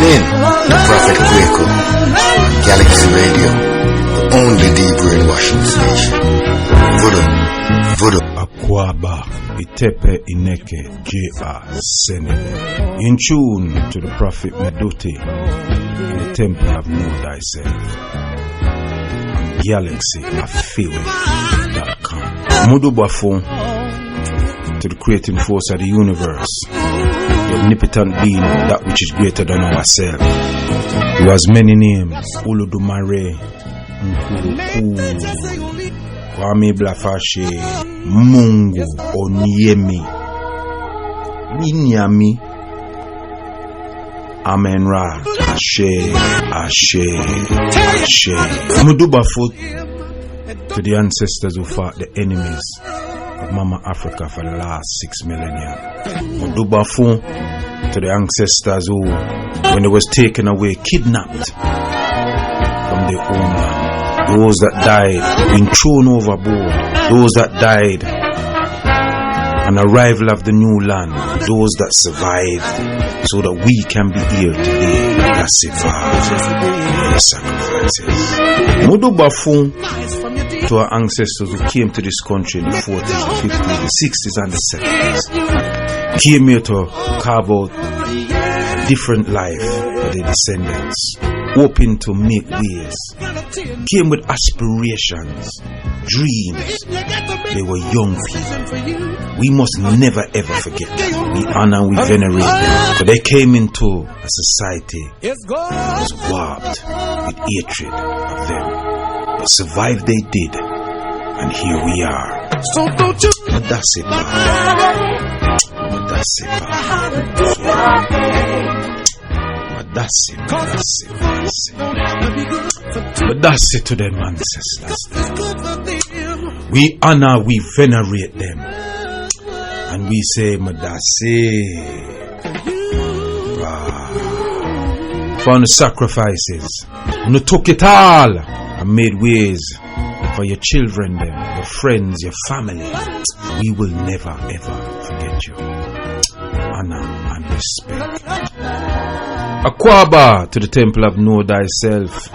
in to Prophet Kwaku, Galaxy Radio, the only deep brainwashing station. Voodoo. Akwaba, Itepe Ineke, J.R. Sene. In tune to the Prophet Meduti in the temple of Know Thyself. GalaxyAfewe.com. Mudubafon to the creating force of the universe, the omnipotent being, that which is greater than ourselves, who has many names: Uludumare, Nkuruku, Kwame Blafashe, Mungu, Onyemi, Binyami, Amen Ra, Ashe, Ashe, Ashe. Mudubafo to the ancestors who fought the enemies of Mama Africa for the last 6 millennia. Mudubafo to the ancestors who, when they was taken away, kidnapped from their own land, those that died being thrown overboard, those that died on arrival of the new land, those that survived so that we can be here today, that survived their sacrifices. Mudubafo to our ancestors who came to this country in the 40s, the 50s, the 60s and the 70s, came here to carve out different life for their descendants, hoping to make ways, came with aspirations, dreams. They were young people. We must never ever forget that. We honor and we venerate them. So they came into a society that was warped with hatred of them. But survive they did, and here we are. But that's it, man. But that's it, man. But that's it, that's it, that's it. But that's it to them ancestors. We honor, we venerate them, and we say, Madase. For the sacrifices, you took it all and made ways for your children, them, your friends, your family. We will never ever forget you. Honor and respect. Akwaba to the temple of Know Thyself,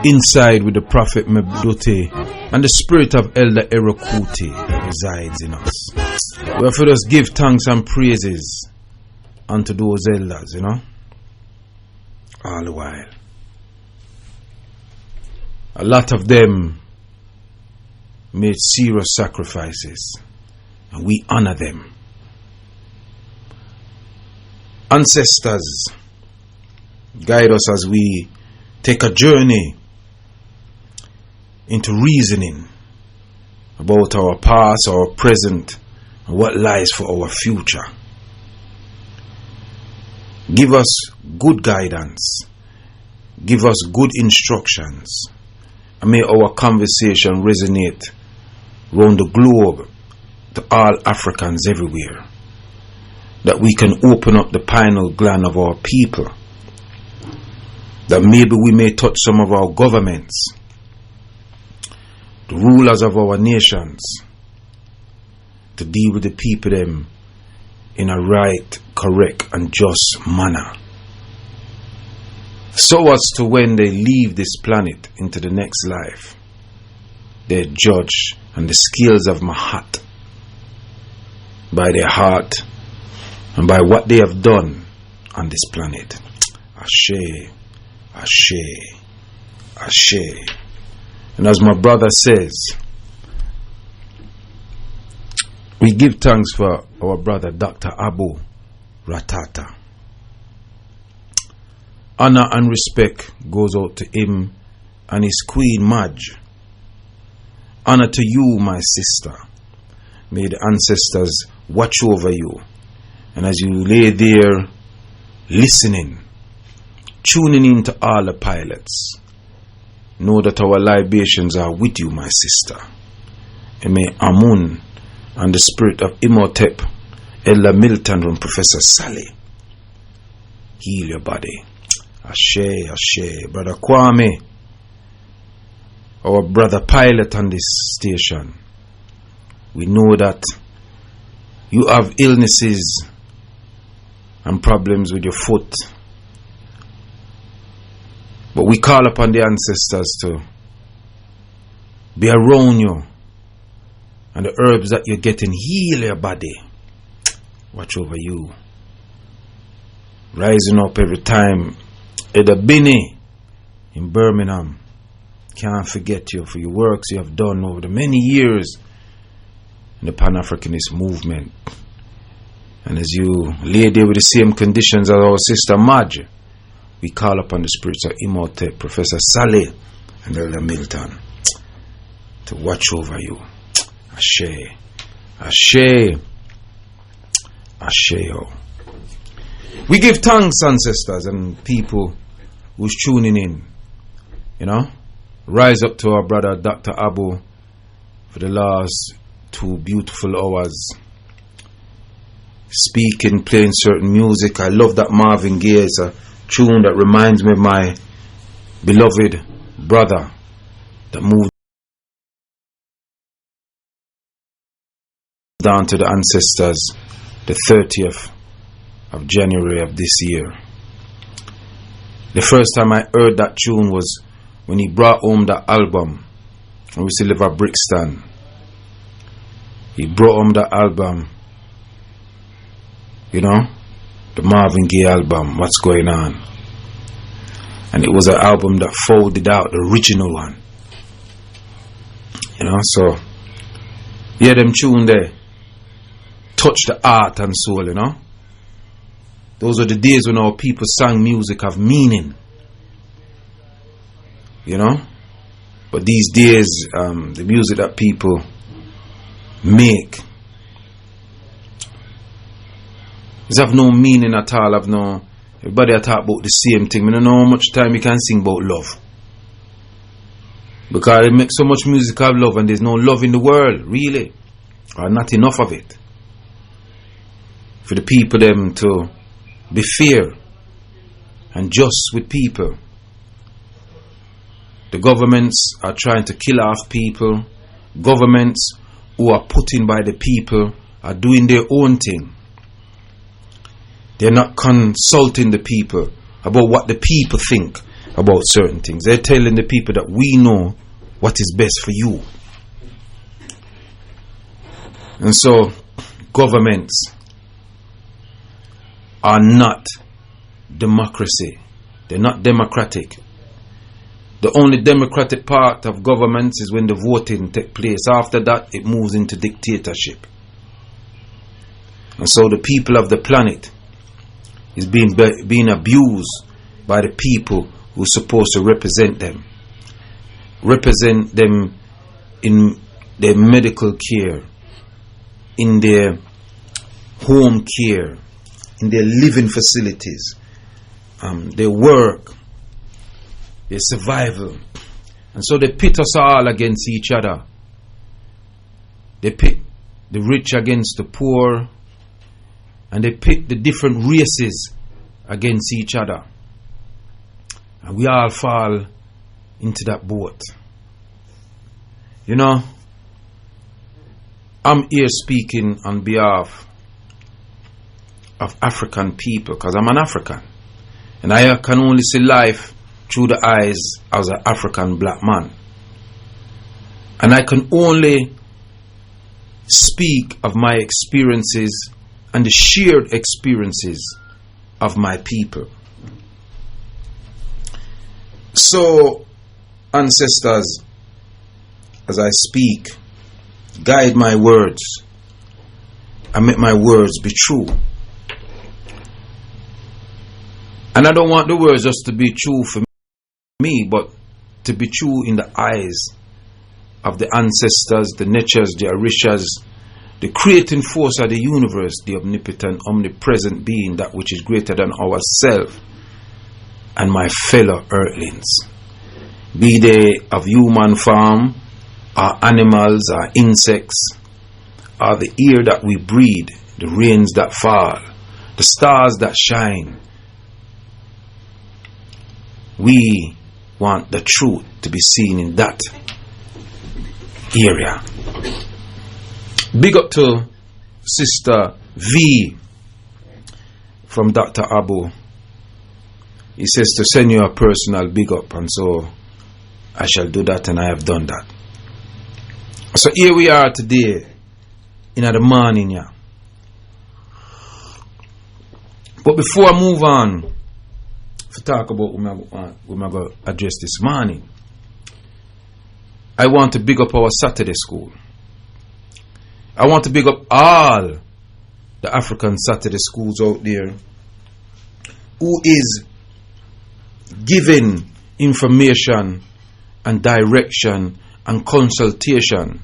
inside with the Prophet Meduti and the spirit of Elder Erokuti that resides in us. Wherefore us give thanks and praises unto those elders, all the while. A lot of them made serious sacrifices, and we honor them. Ancestors, guide us as we take a journey into reasoning about our past, our present, and what lies for our future. Give us good guidance. Give us good instructions. And may our conversation resonate around the globe to all Africans everywhere. That we can open up the pineal gland of our people. That maybe we may touch some of our governments, the rulers of our nations, to deal with the people them in a right, correct and just manner. So as to when they leave this planet into the next life, they judge on the scales of Mahat by their heart and by what they have done on this planet. Ashe, Ashe, Ashe. And as my brother says, we give thanks for our brother Dr. Abu Ratata. Honor and respect goes out to him and his queen Madge. Honor to you, my sister. May the ancestors watch over you. And as you lay there listening, tuning in to all the pilots, know that our libations are with you, my sister. And may Amun and the spirit of Imhotep, Ella Milton and Professor Sally heal your body. Ashe, Ashe. Brother Kwame, our brother pilot on this station, we know that you have illnesses and problems with your foot, But we call upon the ancestors to be around you, and the herbs that you're getting heal your body. Watch over you. Rising up every time. Eda Bini in Birmingham, can't forget you for your works you have done over the many years in the Pan-Africanist movement. And as you lay there with the same conditions as our sister Madge, we call upon the spirits of Imhotep, Professor Saleh and Elder Milton to watch over you. Ashe, Ashe, Ashe. We give thanks, ancestors and people who's tuning in. You know, rise up to our brother Dr. Abu for the last 2 beautiful hours, speaking, playing certain music. I love that Marvin Gaye. It's a tune that reminds me of my beloved brother that moved down to the ancestors the 30th of January of this year. The first time I heard that tune was when he brought home that album. We used to live at Brixton. He brought home that album, you know, the Marvin Gaye album, What's Going On. And it was an album that folded out the original one. You know, so yeah, them tune there touch the heart and soul, you know. Those are the days when our people sang music of meaning, you know. But these days, the music that people make is have no meaning at all. Have no. Everybody talk about the same thing. I don't know how much time you can sing about love, because they make so much music of love, and there's no love in the world, really, or not enough of it for the people them to be fair and just with people. The governments are trying to kill off people. Governments who are put in by the people are doing their own thing. They're not consulting the people about what the people think about certain things. They're telling the people that we know what is best for you. And so governments are not democracy. They're not democratic. The only democratic part of governments is when the voting takes place. After that, it moves into dictatorship. And so the people of the planet is being abused by the people who are supposed to represent them. Represent them in their medical care, in their home care, in their living facilities, their work, their survival. And so they pit us all against each other. They pit the rich against the poor, and they pit the different races against each other. And we all fall into that boat. You know, I'm here speaking on behalf of African people, because I'm an African, and I can only see life through the eyes as an African black man, and I can only speak of my experiences and the shared experiences of my people. So, ancestors, as I speak, guide my words and make my words be true. And I don't want the words just to be true for me, but to be true in the eyes of the ancestors, the natures, the orishas, the creating force of the universe, the omnipotent, omnipresent being, that which is greater than ourselves, and my fellow earthlings, be they of human form, or animals, or insects, or the air that we breathe, the rains that fall, the stars that shine. We want the truth to be seen in that area. Big up to Sister V from Dr. Abu. He says to send you a personal big up, and so I shall do that, and I have done that. So here we are today, in the morning, yeah. But before I move on to talk about what I'm going to address this morning, I want to big up our Saturday school. I want to big up all the African Saturday schools out there who is giving information and direction and consultation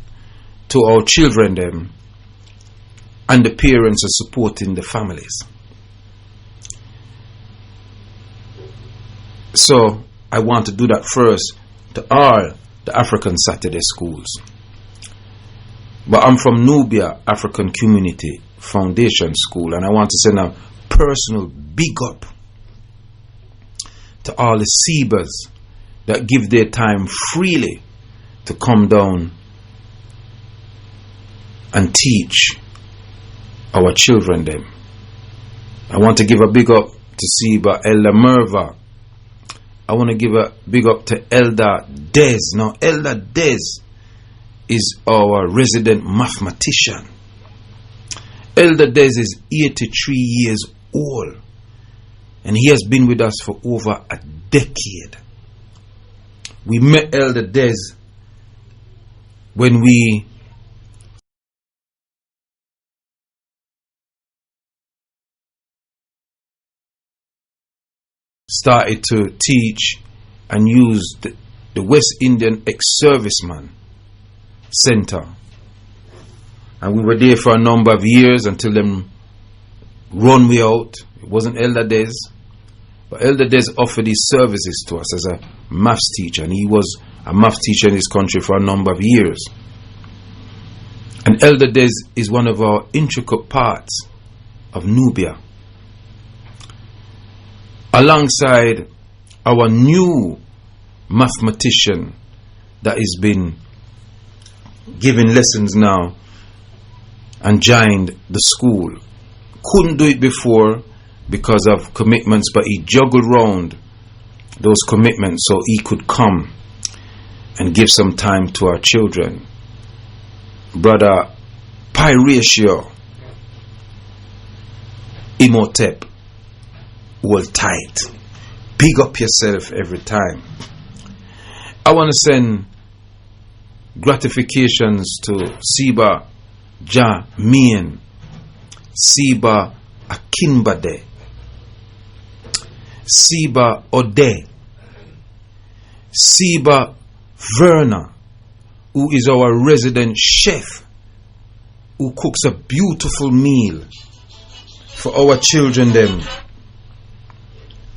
to our children them, and the parents are supporting the families. So I want to do that first to all the African Saturday schools. But I'm from Nubia African Community Foundation School, and I want to send a personal big up to all the Sebas that give their time freely to come down and teach our children them. I want to give a big up to Seba Elder Merva. I want to give a big up to Elder Des. Now, Elder Des is our resident mathematician. Elder Des is 83 years old, and he has been with us for over a decade. We met Elder Des when we started to teach and use the West Indian Ex-Serviceman Center, and we were there for a number of years until them run we out. It wasn't Elder Des, but Elder Des offered his services to us as a maths teacher, and he was a maths teacher in this country for a number of years. And Elder Des is one of our intricate parts of Nubia, alongside our new mathematician that has been giving lessons now and joined the school. Couldn't do it before because of commitments, but he juggled around those commitments so he could come and give some time to our children. Brother Pyratio Imhotep, hold tight. Big up yourself every time. I want to send gratifications to Seba Jamien, Seba Akinbade, Seba Ode, Seba Verna, who is our resident chef, who cooks a beautiful meal for our children them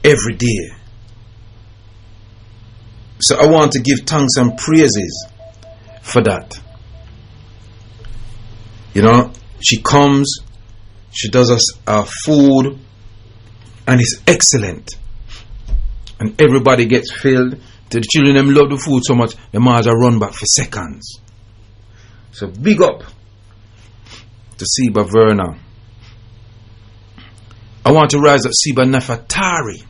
every day. So I want to give thanks and praises for that. You know, she comes, she does us our food, and it's excellent. And everybody gets filled. The children them love the food so much, the mouths are run back for seconds. So big up to Seba Verna. I want to rise up Seba Nafatari,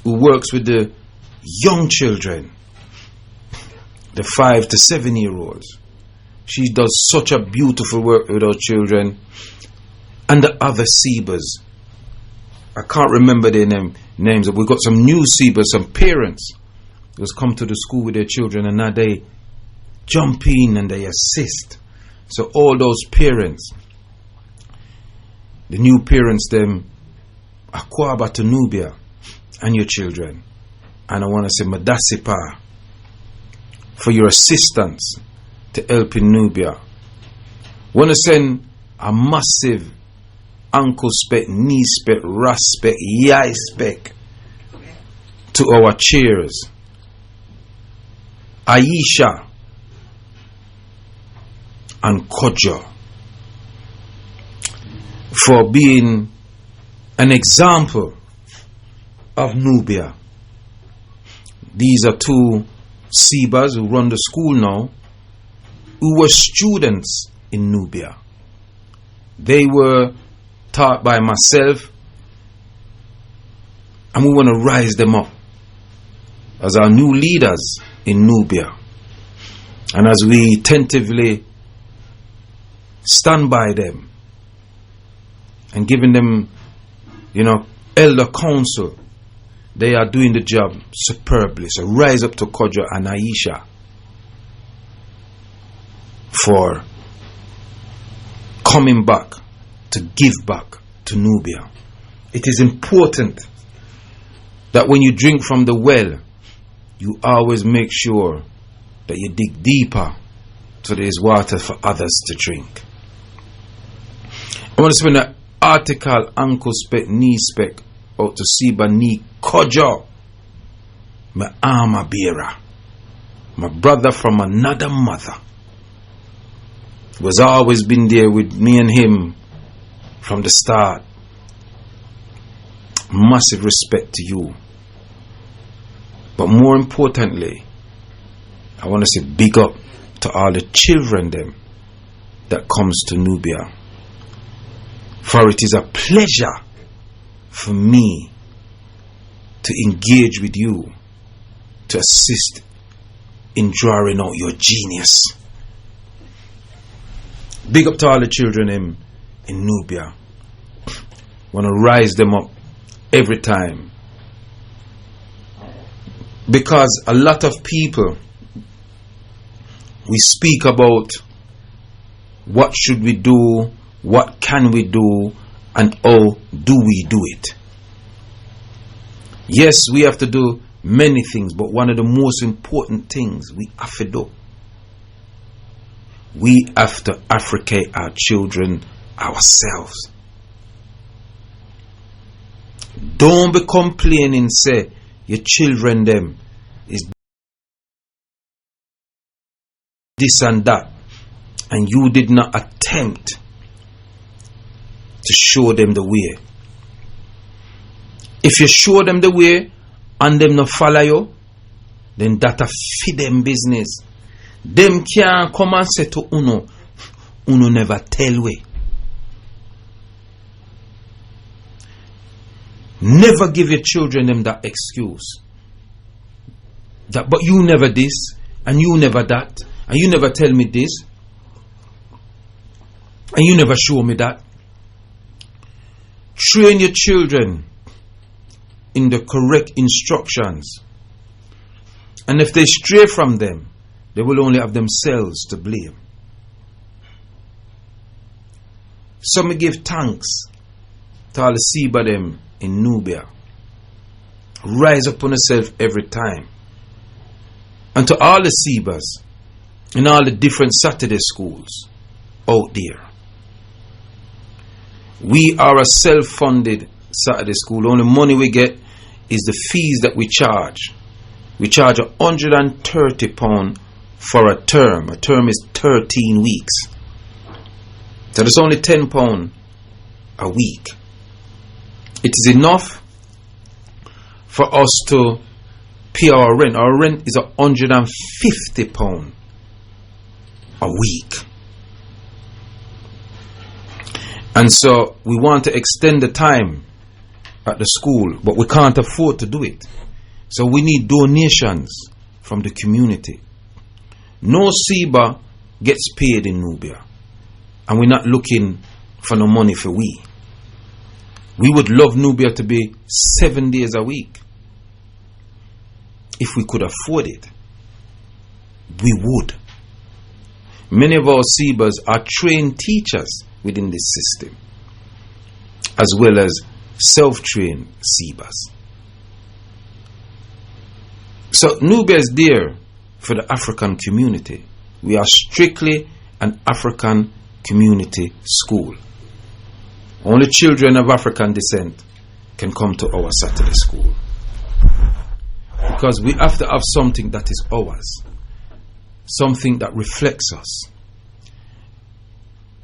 who works with the young children, the 5 to 7 year olds. She does such a beautiful work with our children, and the other Sebas. I can't remember their names, but we've got some new Sebas, some parents who's come to the school with their children, and now they jump in and they assist. So all those parents, the new parents, them, Akwaba to Nubia and your children. And I want to say Madasipa for your assistance to help in Nubia. Want to send a massive ankle spec, knee spec, ras spec, yai spec to our chairs. Aisha and Kojo for being an example of Nubia. These are two Sebas who run the school now, who were students in Nubia. They were taught by myself And we want to rise them up as our new leaders in Nubia. And as we tentatively stand by them and giving them, elder counsel, they are doing the job superbly. So rise up to Kodjo and Aisha for coming back to give back to Nubia. It is important that when you drink from the well, you always make sure that you dig deeper so there is water for others to drink. I want to spend an article, ankle spec, knee spec, out to Siba Ni Kodjo, my armor bearer, my brother from another mother, who has always been there with me and him from the start. Massive respect to you. But more importantly, I want to say big up to all the children them that comes to Nubia. For it is a pleasure for me to engage with you, to assist in drawing out your genius. Big up to all the children in Nubia. Want to rise them up every time. Because a lot of people, we speak about what should we do, what can we do, and how do we do it. Yes, we have to do many things, but one of the most important things we have to do, we have to Africate our children ourselves. Don't be complaining, say your children them is this and that, and you did not attempt to show them the way. If you show them the way and them not follow you, then that a feed them business. Them can't come and say to Uno never tell way. Never give your children them that excuse. That, but you never this, and you never that, and you never tell me this, and you never show me that. Train your children in the correct instructions. And if they stray from them, they will only have themselves to blame. So me give thanks to all the Siba them in Nubia. Rise up on yourself every time. And to all the Sibas in all the different Saturday schools out there. We are a self-funded Saturday school. Only money we get is the fees that we charge. We charge £130 for a term. A term is 13 weeks. So there's only £10 a week. It is enough for us to pay our rent. Our rent is £150 a week. And so we want to extend the time at the school, but we can't afford to do it. So we need donations from the community. No Siba gets paid in Nubia, and we're not looking for no money for we. We would love Nubia to be 7 days a week. If we could afford it, we would. Many of our Sibas are trained teachers within this system, as well as self-trained Sibas. So Nubia is there for the African community. We are strictly an African community school. Only children of African descent can come to our Saturday school, because we have to have something that is ours, something that reflects us.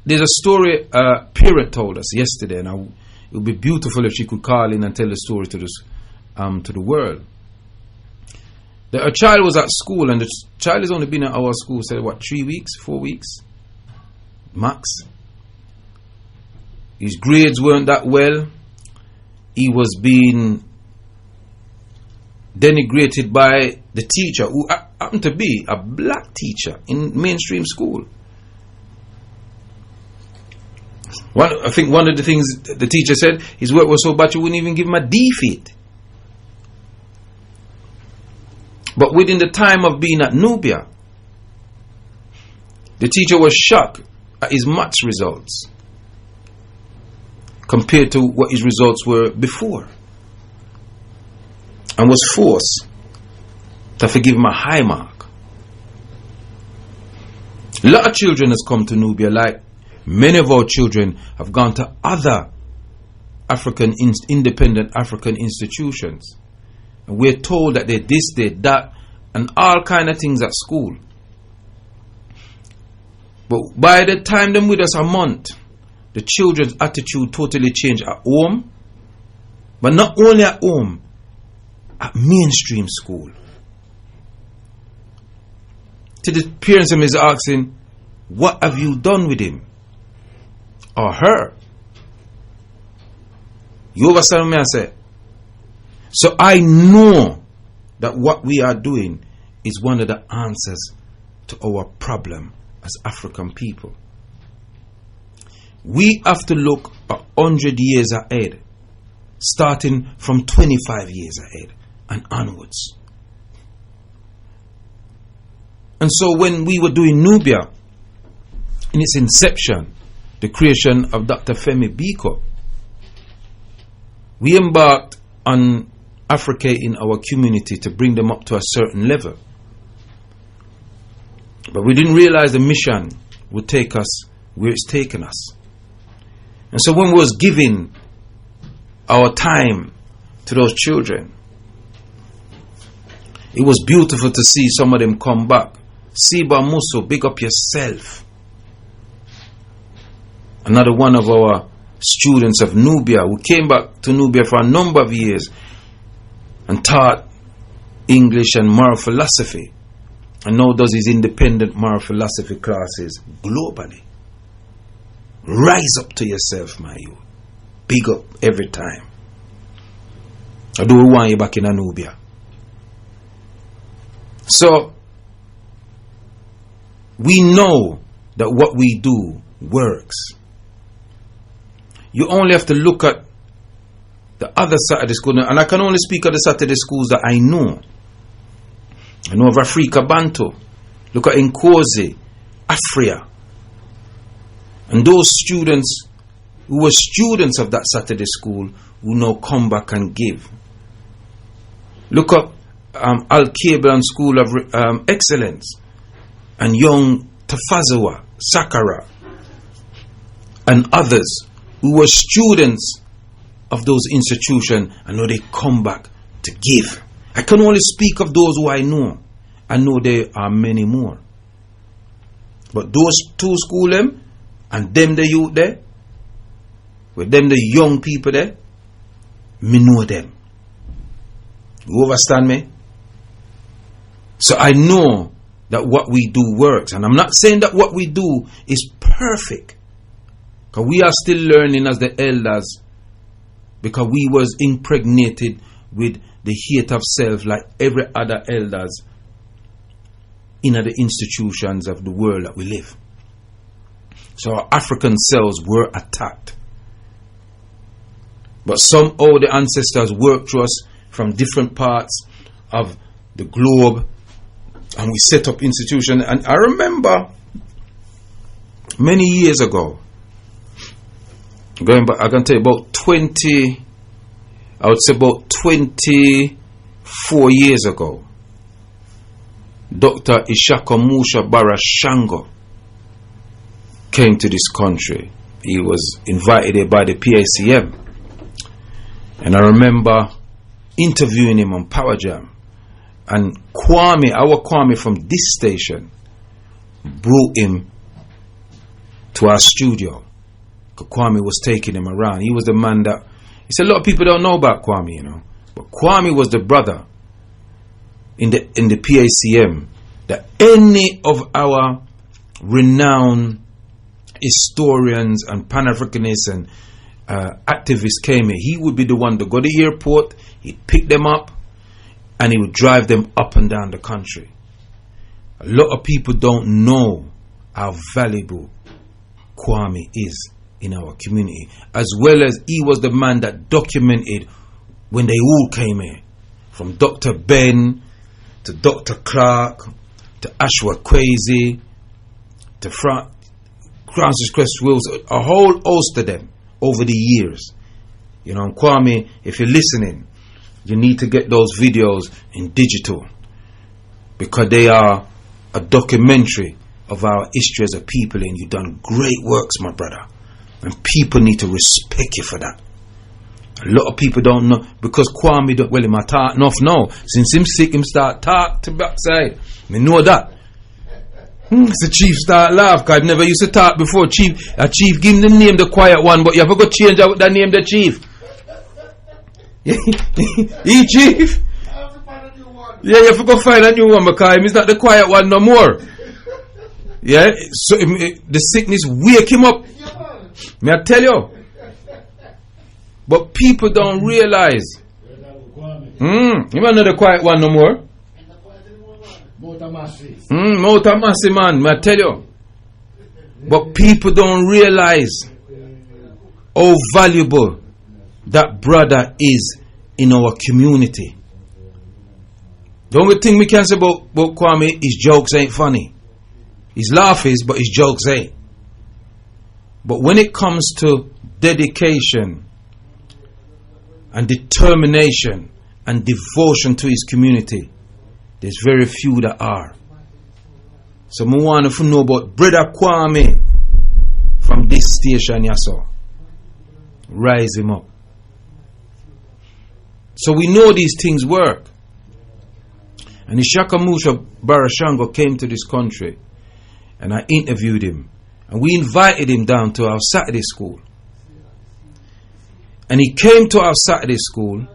There's a story a parent told us yesterday, and it would be beautiful if she could call in and tell the story to the world. That a child was at school, and the child has only been at our school, say 3 weeks, 4 weeks max. His grades weren't that well. He was being denigrated by the teacher, who happened to be a black teacher in mainstream school. I think one of the things the teacher said, his work was so bad you wouldn't even give him a D for it. But within the time of being at Nubia, the teacher was shocked at his maths results compared to what his results were before, and was forced to forgive him a high mark. A lot of children has come to Nubia, like many of our children have gone to other independent African institutions. And we're told that they this, they that, and all kind of things at school. But by the time them with us a month, the children's attitude totally changed at home. But not only at home, at mainstream school. To the parents is asking, what have you done with him? Or her? You understand me? I say. So I know that what we are doing is one of the answers to our problem as African people. We have to look 100 years ahead, starting from 25 years ahead and onwards. And so when we were doing Nubia, in its inception, the creation of Dr. Femi Biko, we embarked on Africa in our community to bring them up to a certain level. But we didn't realize the mission would take us where it's taken us. And so when we was giving our time to those children, it was beautiful to see some of them come back. Siba Muso, big up yourself. Another one of our students of Nubia who came back to Nubia for a number of years and taught English and moral philosophy, and now does his independent moral philosophy classes globally. Rise up to yourself, my youth. Big up every time. I do want you back in Nubia. So we know that what we do works. You only have to look at the other Saturday school, and I can only speak of the Saturday schools that I know. I know of Afrika Bantu. Look at Nkosi, Afria. And those students who were students of that Saturday school who now come back and give. Look up Al-Kablan School of Excellence and young Tafazawa, Sakara, and others who were students of those institutions, and now they come back to give. I can only speak of those who I know. I know there are many more. But those two schools, them, and them the youth there, with them the young people there, me know them. You understand me? So I know that what we do works. And I'm not saying that what we do is perfect, because we are still learning as the elders, because we was impregnated with the hate of self like every other elders in the institutions of the world that we live. So our African selves were attacked. But somehow the ancestors worked through us from different parts of the globe, and we set up institutions. And I remember many years ago, going back, I can tell you about 24 years ago, Dr. Ishakamusha Barashango came to this country. He was invited here by the PACM. And I remember interviewing him on Power Jam. And Kwame, our Kwame from this station, brought him to our studio. Kwame was taking him around. He was the man that, he said, a lot of people don't know about Kwame, you know. But Kwame was the brother in the PACM that any of our renowned historians and Pan-Africanists and activists came here. He would be the one to go to the airport, he'd pick them up, and he would drive them up and down the country. A lot of people don't know how valuable Kwame is in our community, as well as he was the man that documented when they all came here, from Dr. Ben to Dr. Clark to Ashwa Kwesi to Francis Cress Wills, a whole host of them over the years. You know, and Kwame, if you're listening, you need to get those videos in digital, because they are a documentary of our history as a people, and you've done great works, my brother, and people need to respect you for that. A lot of people don't know, because Kwame don't, well, him a talk enough now. Since him sick, him start talk to backside. Me know that. The chief start laugh, because I never used to talk before. A chief give him the name, the quiet one, but you have to go change out the name, the chief. He chief? Yeah, you have to go find a new one, because he's not the quiet one no more. Yeah, so the sickness wake him up. May I tell you? But people don't realize. You might not the quiet one no more. Motamasi man, may I tell you? But people don't realize how valuable that brother is in our community. The only thing we can say about Kwame is jokes ain't funny. His laugh is, but his jokes ain't. But when it comes to dedication and determination and devotion to his community, there's very few that are. So I want to know about Brother Kwame from this station you saw. Rise him up. So we know these things work. And Ishaka Musha Barashango came to this country, and I interviewed him, and we invited him down to our Saturday school. And he came to our Saturday school,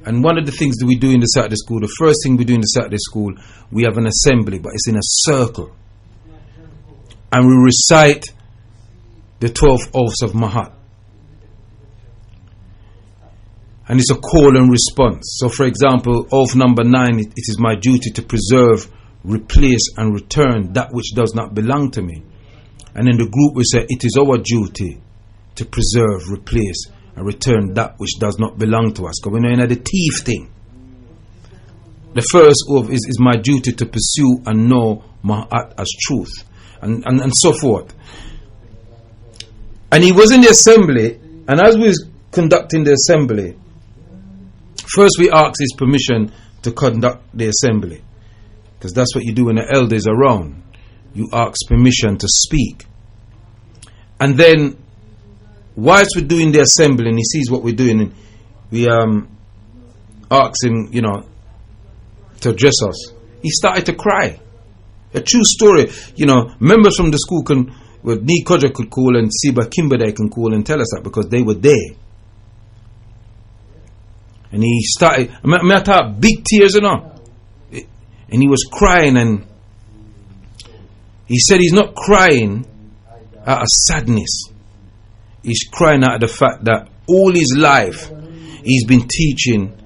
and one of the things that we do in the Saturday school, the first thing we do in the Saturday school, we have an assembly, but it's in a circle. And we recite the 12 oaths of Mahat. And it's a call and response. So for example, oath number 9, it is my duty to preserve, replace and return that which does not belong to me. And in the group we say, it is our duty to preserve, replace and return that which does not belong to us. Because we know in the thief thing. The first oath is my duty to pursue and know Mahat as truth. And so forth. And he was in the assembly, and as we was conducting the assembly, first we asked his permission to conduct the assembly, because that's what you do when the elders are around. You ask permission to speak. And then whilst we're doing the assembly and he sees what we're doing, we ask him, to address us. He started to cry. A true story. Members from the school Nee Kodja could call, and Siba Kimberday can call and tell us that, because they were there. And he started, I thought big tears, and he was crying, and he said he's not crying out of sadness. He's crying out of the fact that all his life he's been teaching,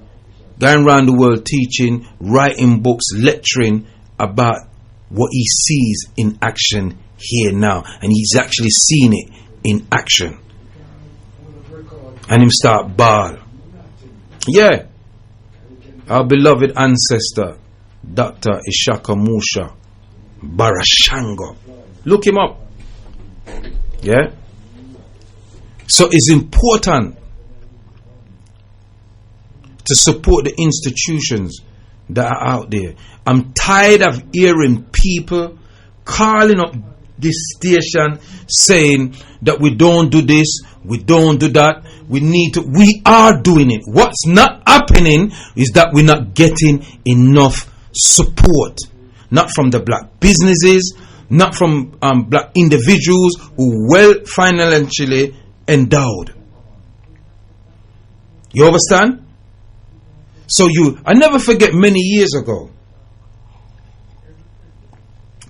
going around the world teaching, writing books, lecturing about what he sees in action here now. And he's actually seen it in action. And him start bawl. Yeah. Our beloved ancestor, Dr. Ishaka Musha Barashango. Look him up. Yeah. So it's important to support the institutions that are out there. I'm tired of hearing people calling up this station saying that we don't do this, we don't do that, we are doing it. What's not happening is that we're not getting enough support. Not from the black businesses, not from black individuals who well financially endowed. You understand? So I never forget many years ago.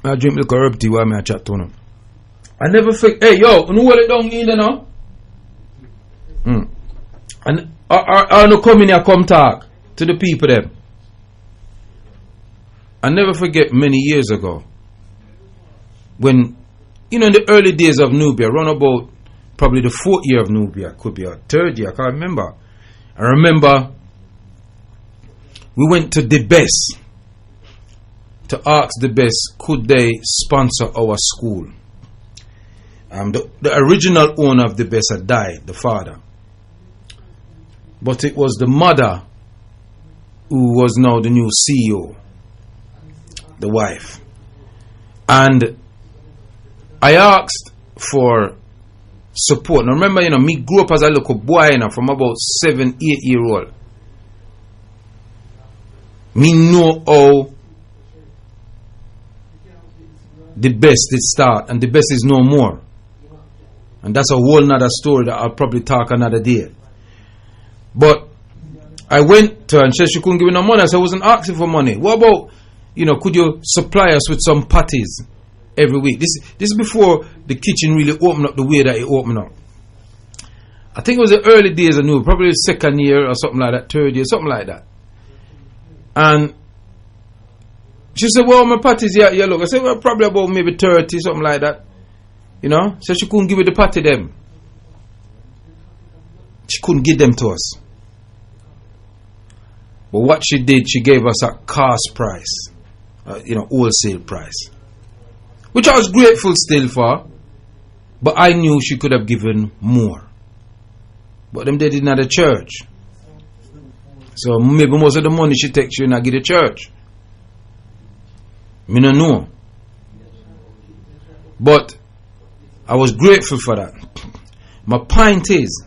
I drink the herb tea while I chat to them. I never forget. Hey, yo, you know what it down in there now? And I no come in here, come talk to the people them. I never forget many years ago when, in the early days of Nubia, around about probably the 4th year of Nubia, could be a 3rd year, I can't remember. I remember we went to the best to ask the best, could they sponsor our school? The original owner of the best had died, the father. But it was the mother who was now the new CEO, the wife. And I asked for support. Now remember, me grew up as a little boy, from about 7, 8-year-old. Me know how the best did start, and the best is no more. And that's a whole nother story that I'll probably talk another day. But I went to her and said she couldn't give me no money. I said I wasn't asking for money. What about, could you supply us with some patties every week? This is before the kitchen really opened up the way that it opened up. I think it was the early days I knew, probably the 2nd year or something like that, 3rd year, something like that. And she said, well, my patties, yeah, look. I said, well, probably about maybe 30, something like that. So she couldn't give me the patty them. She couldn't give them to us. But what she did, she gave us a cost price, wholesale price, which I was grateful still for. But I knew she could have given more. But them they didn't have a church. So maybe most of the money she takes you not give the church. Me no know. But I was grateful for that. My point is,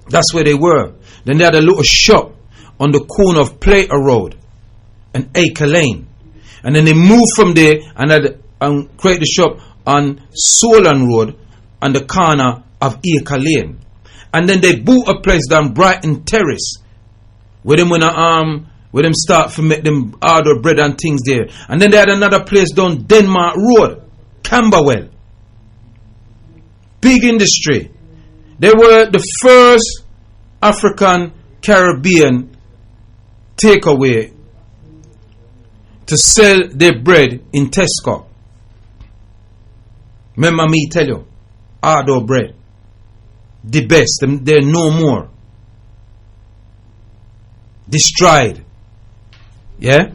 that's where they were. Then they had a little shop on the corner of Plater Road and Acre Lane. And then they moved from there and created the shop on Solon Road on the corner of Acre Lane. And then they bought a place down Brighton Terrace where them start to make them order bread and things there. And then they had another place down Denmark Road, Camberwell. Big industry. They were the first African Caribbean takeaway to sell their bread in Tesco. Remember me tell you, Ardo bread, the best. They're no more. Destroyed. Yeah?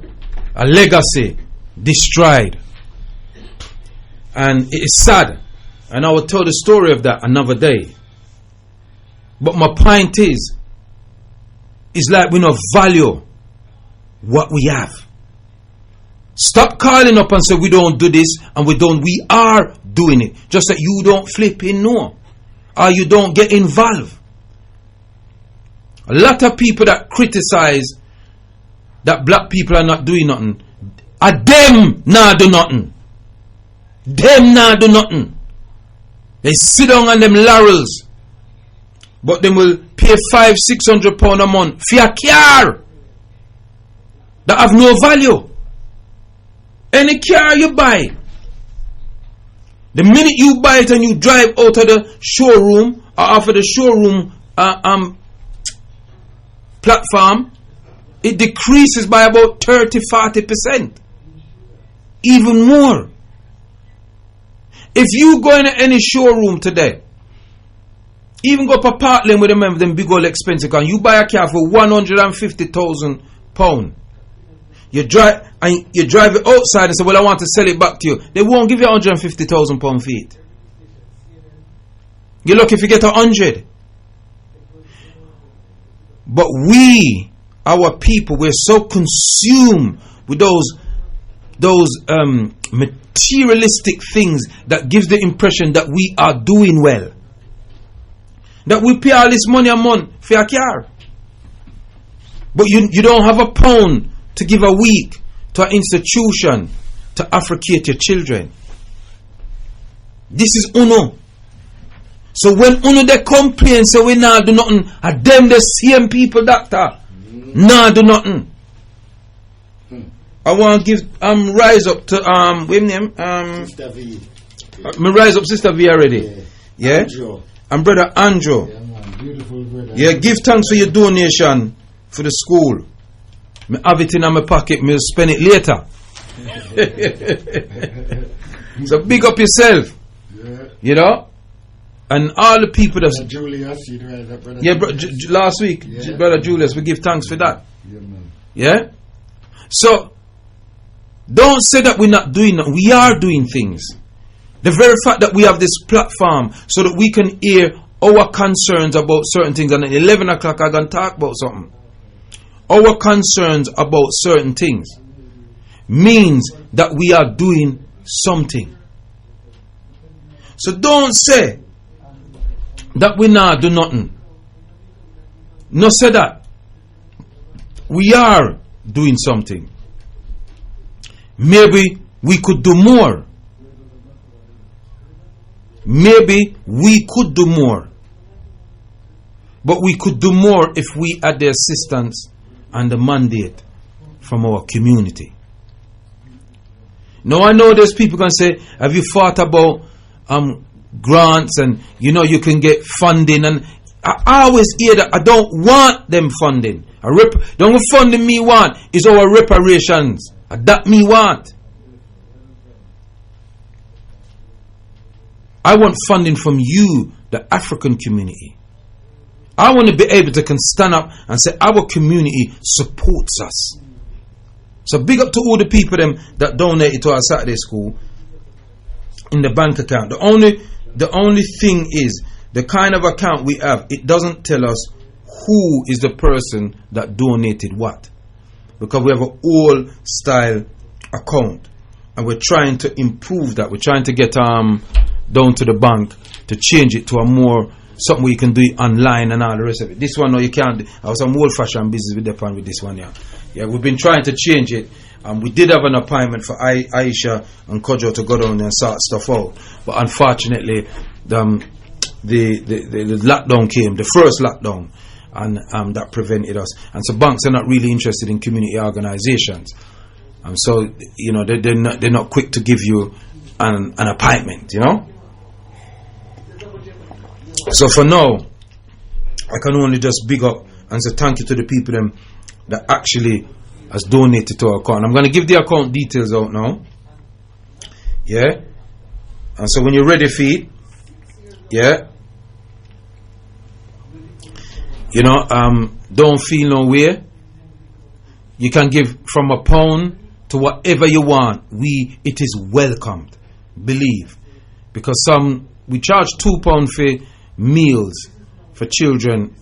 A legacy destroyed. And it is sad. And I will tell the story of that another day. But my point is, it's like we don't value what we have. Stop calling up and say we don't do this and we are doing it. Just that you don't flip in no. Or you don't get involved. A lot of people that criticize that black people are not doing nothing, are them not do nothing. Them not do nothing. They sit down on them laurels, but them will pay £500-600 a month for a car that have no value. Any car you buy, the minute you buy it and you drive out of the showroom or off of the showroom platform, it decreases by about 30-40%, even more. If you go in any showroom today, even go to Park Lane with them big old expensive car, you buy a car for £150,000. You drive it outside and say, well, I want to sell it back to you. They won't give you £150,000 for it. You're lucky if you get 100. But we, our people, we're so consumed with those materialistic things that gives the impression that we are doing well. That we pay all this money a month for a car. But you don't have a pound to give a week to an institution to affricate your children. This is UNO. So when UNO they complain, say we nah do nothing, and them the same people, doctor, nah do nothing. I want to give rise up to what name Sister V. me rise up Sister V already. Yeah. Andrew. And brother Andrew. Yeah, man. Beautiful brother. Yeah, give thanks for your donation for the school. Me have it in my pocket, me spend it later. So big up yourself. Yeah. You know? And all the people that's Julius, you know, that brother. yeah, last week, Yeah. brother Julius, we give thanks for that. Yeah, man. Yeah? So don't say that we're not doing that. We are doing things. The very fact that we have this platform so that we can hear our concerns about certain things, and at 11 o'clock I'm going to talk about something. Our concerns about certain things means that we are doing something. So don't say that we not do nothing. No, say that we are doing something. Maybe we could do more. Maybe we could do more. But we could do more if we had the assistance and the mandate from our community. Now I know there's people going to say, have you thought about grants and you can get funding? And I always hear that. I don't want them funding. The only funding me want is our reparations. That me want. I want funding from you, the African community. I want to be able to stand up and say our community supports us. So big up to all the people that donated to our Saturday school in the bank account. The only thing is the kind of account we have, it doesn't tell us who is the person that donated what. Because we have an old style account and we're trying to improve that. We're trying to get down to the bank to change it to a more something where you can do it online and all the rest of it. This one, no, you can't do. I was some old fashioned business with the with this one, yeah. Yeah, we've been trying to change it. We did have an appointment for Aisha and Kojo to go down there and sort stuff out. But unfortunately, the lockdown came, the first lockdown, and that prevented us. And so banks are not really interested in community organizations. So, they're not quick to give you an appointment, So for now, I can only just big up and say thank you to the people that actually has donated to our account. I'm going to give the account details out now. Yeah. And so when you're ready for it, yeah, don't feel no way. You can give from £1 to whatever you want. It is welcomed. Believe. Because we charge £2 for meals for children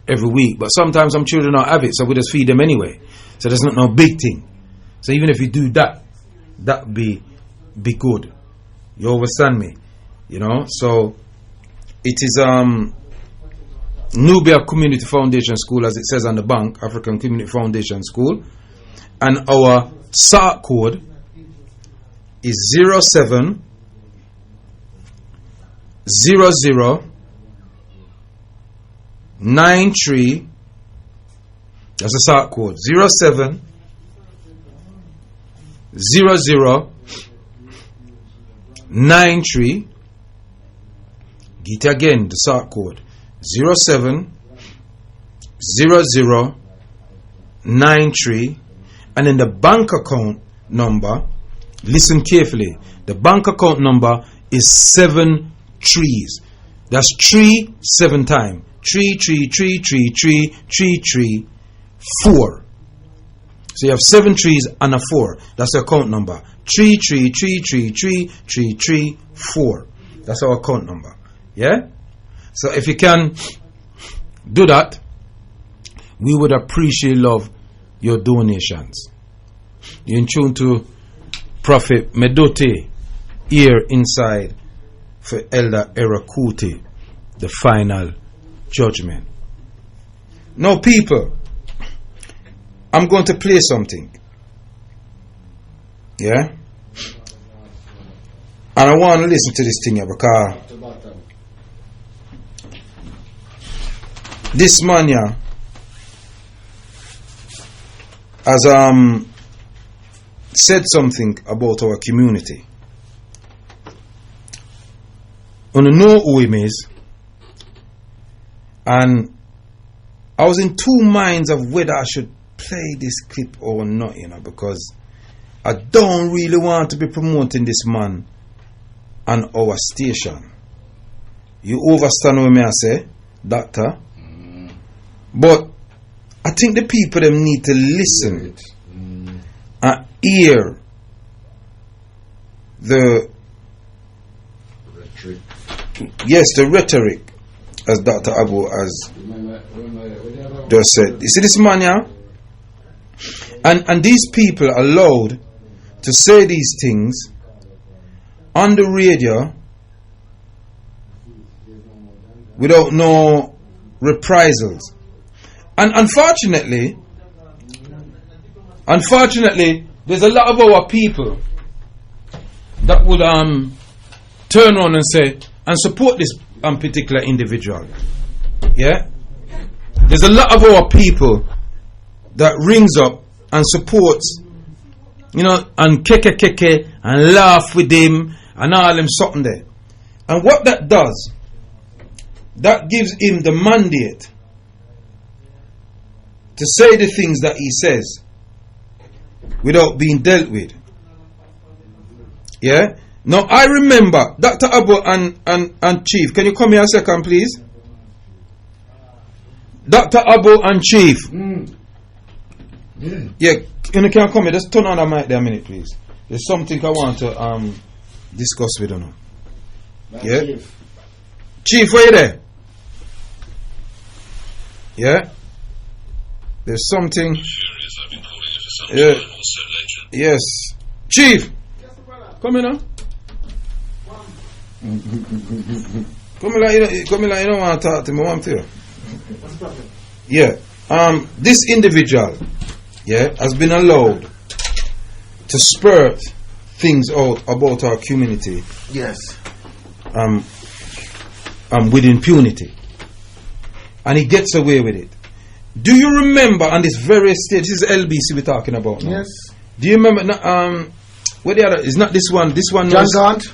every week, but sometimes some children don't have it, so we just feed them anyway. So there's not no big thing. So even if you do that be good. You understand me? So it is Nubia Community Foundation School, as it says on the bank, African Community Foundation School, and our SART code is 07 00 93. That's the SART code 07 00 93. Get again the SART code 07 00 93, and then the bank account number. Listen carefully. The bank account number is 7 trees. That's 3 7 times. 3 3 3 3 3 3 3 4. So you have 7 trees and a 4. That's the account number. 3 3 3 3 3 3 3 4. That's our account number. Yeah? So if you can do that, we would appreciate love your donations. You're in tune to Prophet Medote here inside for Elder Erakuti, the final judgment. Now people, I'm going to play something. Yeah? And I want to listen to this thing here because this man here has said something about our community. I don't know who him is, and I was in two minds of whether I should play this clip or not, you know, because I don't really want to be promoting this man on our station. You understand what I say, Doctor? But I think the people them need to listen and hear the rhetoric. Yes, the rhetoric, as Dr. Abu has just said. You see this man, yeah? And these people are allowed to say these things on the radio without no reprisals. And unfortunately, there's a lot of our people that would turn around and say and support this particular individual. Yeah? There's a lot of our people that rings up and supports, you know, and keke and laugh with him and all them something there. And what that does, that gives him the mandate to say the things that he says without being dealt with. Yeah? Now I remember Dr. Abu and Chief, can you come here a second please? Dr. Abu and Chief. Yeah, can you come here? Just turn on the mic there a minute please. There's something I want to discuss with you. Yeah? Chief, where you there? Yeah? There's something. Yeah. Yes. Chief! Come here now. Come here, you don't want to talk to me, I want to. Yeah. This individual, yeah, has been allowed to spurt things out about our community. Yes. With impunity. And he gets away with it. Do you remember on this very stage, this is LBC we're talking about now. Yes. Do you remember, where the other, is not this one, John Gant?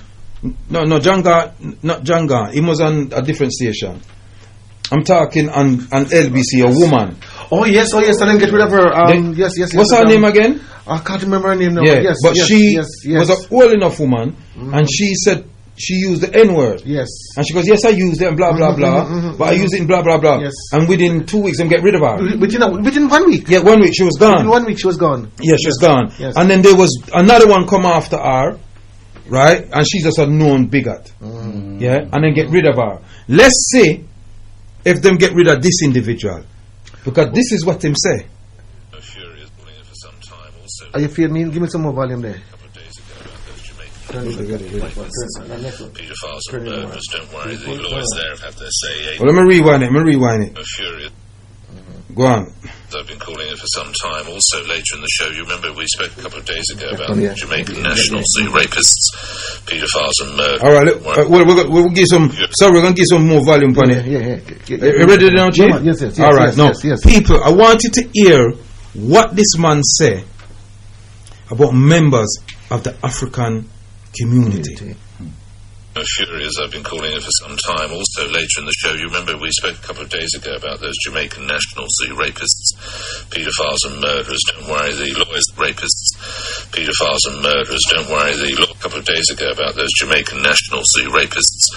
No, John Gant, not John Gant, he was on a different station. I'm talking on LBC, a woman. Oh yes, I didn't get rid of her. Yes. What's her name again? I can't remember her name now. Yeah, yes, but she yes. was an old enough woman, and she said she used the N-word. Yes. And she goes, yes, I used it and blah, blah, blah. But I used it in blah, blah, blah. Yes. And within 2 weeks, I'm get rid of her. Within 1 week? Yeah, 1 week, she was gone. Within 1 week, she was gone. Yeah, she was gone. Yes. And then there was another one come after her, right? And she's just a known bigot. Yeah? And then get rid of her. Let's see if them get rid of this individual. Because this is what them say. Are you feeling me? Give me some more volume there. Paedophiles and murderers, don't worry, the lawyers there have had their say. Well, let me rewind it. Go on. I've been calling it for some time. Also, later in the show, you remember we spoke a couple of days ago about the Jamaican nationals, the rapists, paedophiles and murderers. All right, we'll give some. Sorry, we're going to give some more volume on it. Yeah. You ready now, Chief? Yes. All right, yes. People, I want you to hear what this man said about members of the African community. Furious, I've been calling it for some time. Also, later in the show, you remember we spoke a couple of days ago about those Jamaican nationals, the rapists, paedophiles and murderers. Don't worry, the lawyers, rapists, paedophiles and murderers. Don't worry, a couple of days ago about those Jamaican nationals, the rapists,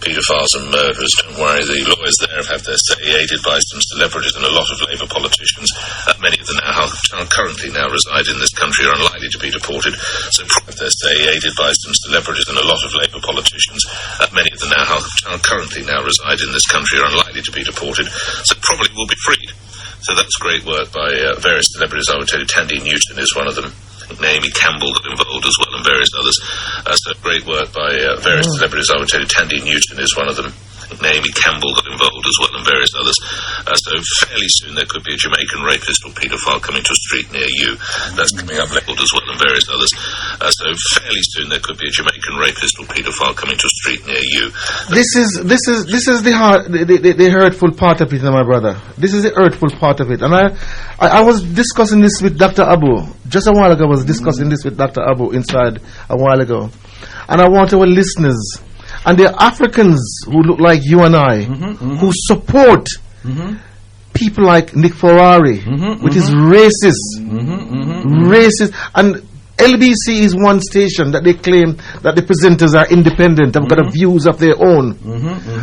paedophiles and murderers. Don't worry, the lawyers there have had their say, aided by some celebrities and a lot of Labour politicians. Many of them currently now reside in this country are unlikely to be deported. So, have their say, aided by some celebrities and a lot of Labour politicians. Many of them currently now reside in this country are unlikely to be deported, so probably will be freed. So that's great work by various celebrities. I would tell you Tandy Newton is one of them. Naomi Campbell got involved as well, and various others. So great work by various celebrities. I would tell you Tandy Newton is one of them. Naomi Campbell got involved as well, and various others. So fairly soon there could be a Jamaican rapist or paedophile coming to a street near you. That's coming up labelled as well, and various others. So fairly soon there could be a Jamaican rapist or paedophile coming to a street near you. This is the hurtful part of it, my brother. This is the hurtful part of it. And I was discussing this with Dr. Abu just a while ago. I was discussing this with Dr. Abu inside a while ago, and I want our listeners and the Africans who look like you and I, who support people like Nick Ferrari, which is racist. Racist. And LBC is one station that they claim that the presenters are independent, have got views of their own.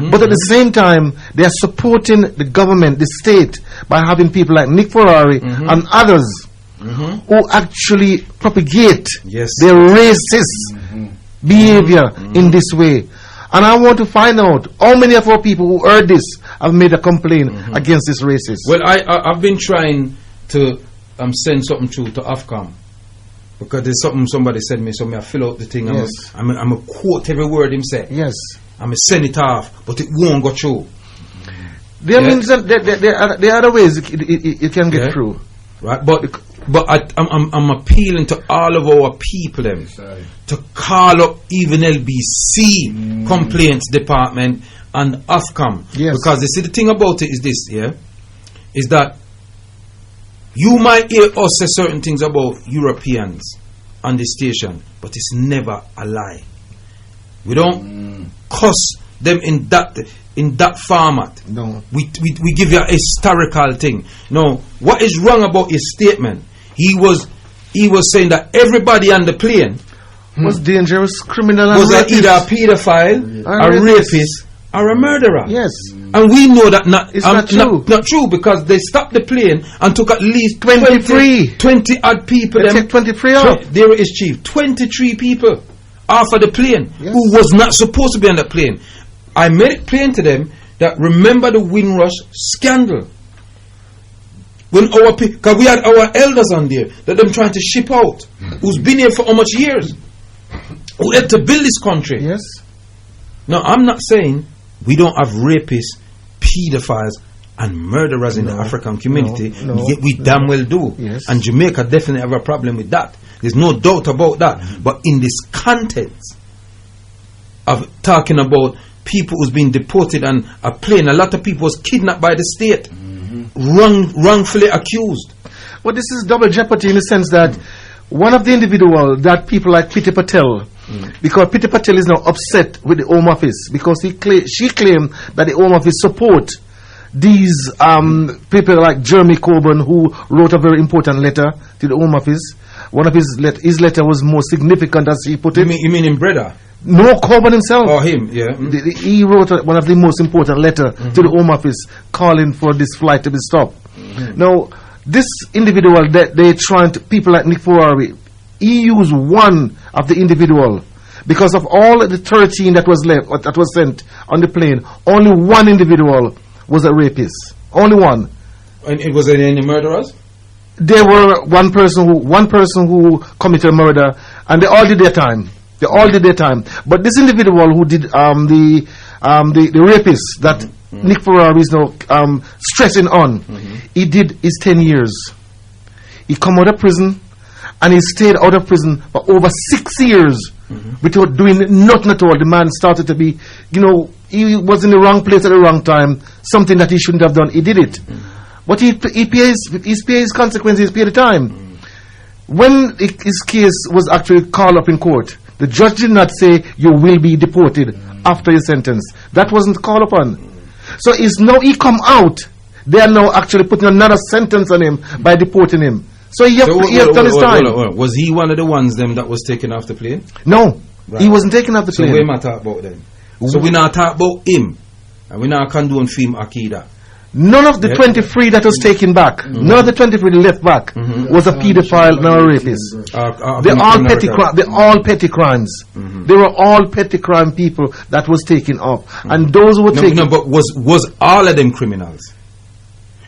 But at the same time, they are supporting the government, the state, by having people like Nick Ferrari and others who actually propagate their racist behavior in this way. And I want to find out how many of our people who heard this have made a complaint against this racist. Well, I've been trying to send something through to Afcom, because there's something somebody said me, so I fill out the thing. Yes. I'm a quote every word him say. Yes. I'm a send it off, but it won't go through. There means that there are other ways it can get through. Right, but I'm appealing to all of our people them to call up even LBC complaints department and Afcom. Yes. Because you see, the thing about it is this, is that you might hear us say certain things about Europeans on the station, but it's never a lie. We don't cuss them in that format. No. We give you a historical thing. No, what is wrong about his statement? He was saying that everybody on the plane was dangerous, criminal, and was either a rapist. pedophile, a rapist, or a murderer. Yes. And we know that It's not true. Not true, because they stopped the plane and took at least 23. 20 odd people. They take 23 off. There is chief. 23 people off of the plane who was not supposed to be on the plane. I made it plain to them that remember the Windrush scandal. When our people, because we had our elders on there that them trying to ship out, who's been here for how much years, who had to build this country. Yes. Now, I'm not saying we don't have rapists, pedophiles, and murderers in the African community. Yet we damn well do. Yes. And Jamaica definitely have a problem with that. There's no doubt about that. But in this context of talking about people who's been deported on a plane, a lot of people was kidnapped by the state, wrongfully accused. Well, this is double jeopardy in the sense that one of the individuals that people like Piti Patel, because Piti Patel is now upset with the Home Office because she claimed that the Home Office support these people like Jeremy Corbyn, who wrote a very important letter to the Home Office. One of his letter was more significant, as he put it. You mean in Breda? No, Corbyn himself. Oh, him, yeah. He wrote one of the most important letter to the Home Office calling for this flight to be stopped. Now, this individual that they trying to, people like Nick Ferrari, he used one of the individual. Because of all the 13 that was left, that was sent on the plane, only one individual was a rapist. Only one. And it was any murderers? There were one person who committed murder, and they all did their time. They all did their time. But this individual who did the rapist that Nick Ferrari is now stressing on, he did his 10 years. He come out of prison, and he stayed out of prison for over 6 years without doing nothing at all. The man started to be, he was in the wrong place at the wrong time, something that he shouldn't have done. He did it. But he pays his consequences, he paid the time. When his case was actually called up in court, the judge did not say you will be deported after your sentence. That wasn't called upon. So he come out. They are now actually putting another sentence on him by deporting him. So he has done his time. Was he one of the ones them that was taken off the plane? No, he wasn't taken off the plane. So we not talk about them. So we not talk about him, and we not condone film Akida. None of the 23 that was taken back, none of the 23 left back was a pedophile nor a rapist. They're all petty crimes. They were all petty crime people that was taken off. And those who were taken... No, but was all of them criminals?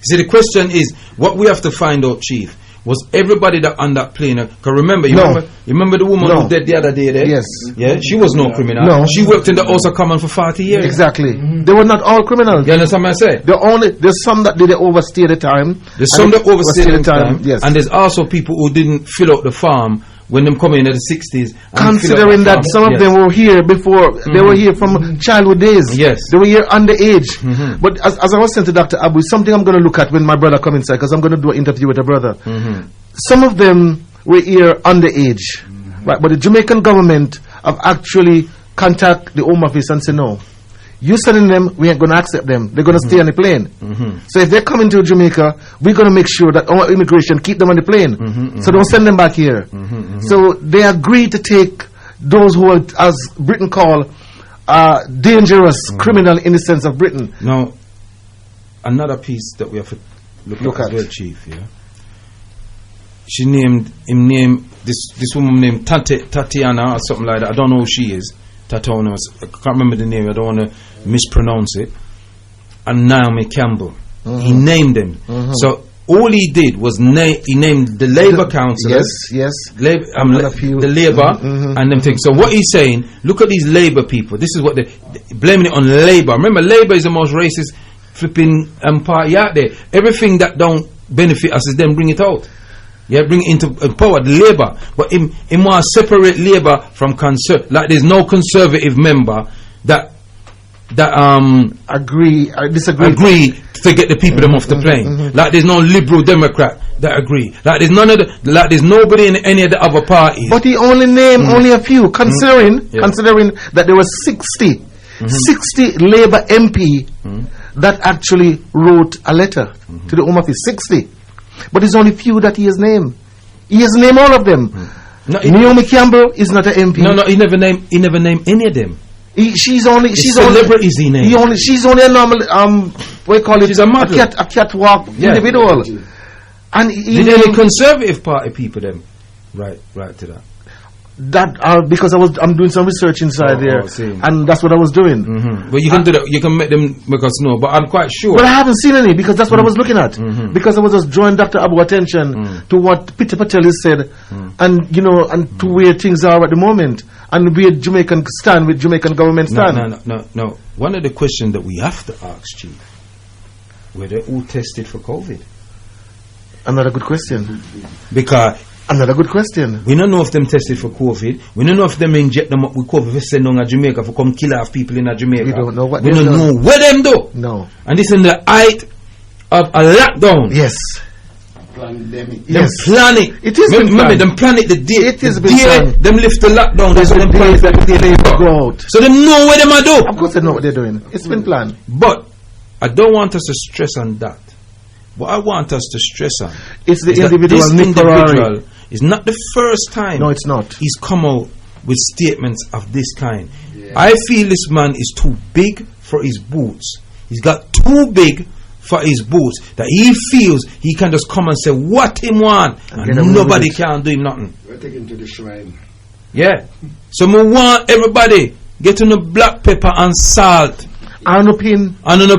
See, the question is, what we have to find out, Chief, was everybody that on that plane, because remember the woman who dead the other day there? Yes. Yeah, she was no criminal. No. She worked in the House of Commons for 40 years. Exactly. They were not all criminals. You understand what I say? There's some that did overstay the time. There's some that overstayed the time. Yes. And there's also people who didn't fill out the form when them come in the 60s. Considering that some of them were here before, they were here from childhood days. Yes. They were here underage. But as I was saying to Dr. Abu, something I'm going to look at when my brother comes inside, because I'm going to do an interview with a brother. Some of them were here underage. Right? But the Jamaican government have actually contacted the Home Office and said, no, You sending them, we ain't going to accept them. They're going to stay on the plane. So if they're coming to Jamaica, we're going to make sure that our immigration keep them on the plane. So don't send them back here. So they agreed to take those who are, as Britain call, dangerous criminal in the sense of Britain. Now, another piece that we have to look at as well, Chief. Yeah, she named this woman named Tatiana or something like that. I don't know who she is. Tatiana, I can't remember the name. I don't want to mispronounce it. And Naomi Campbell. He named them. So all he did was he named the Labour councillors. Yes. The Labour and them things. So what he's saying, look at these Labour people. This is what they're blaming it on Labour. Remember, Labour is the most racist flipping party out there. Everything that don't benefit us is them bring it out. Yeah, bring it into power, the Labour. But in want to separate Labour from like there's no conservative member that disagree to get the people them off the plane. Like there's no liberal Democrat that agree. Like there's nobody in any of the other parties. But he only named only a few, considering that there were 60 Labour MP that actually wrote a letter to the Home Office. 60. But there's only few that he has named. He has named all of them. Naomi Campbell is not an MP. No, he never named any of them. She's only She's only a normal what do you call it? She's a model. A catwalk individual. And did any Conservative Party people them right to that? That because I'm doing some research inside there, and that's what I was doing. But you can do that. You can make us know. But I'm quite sure. But I haven't seen any because that's what I was looking at. Because I was just drawing Dr. Abu's attention to what Peter Patel has said, and and to where things are at the moment, and where Jamaican stand with Jamaican government stand. No. One of the questions that we have to ask, Chief, were they all tested for COVID? Another good question. Another good question. We don't know if them tested for COVID. We don't know if them inject them up with COVID for send on Jamaica for come kill off people in Jamaica. We don't know what we don't know where them do. No. And this in the height of a lockdown. Yes. Pandemic. Them plan it. It is remember them plan it the day. It is been them lift the lockdown. There's them plans that they go out. So they know what them are do. Of course they know what they're doing. It's been planned. But I don't want us to stress on that. What I want us to stress on it's the individual is not the first time. No, it's not. He's come out with statements of this kind. Yeah. I feel this man is too big for his boots. He's got too big for his boots that he feels he can just come and say what he want and nobody can do him nothing. We're taking to the shrine. Yeah. So we want everybody get on the black pepper and salt. And a pin. And on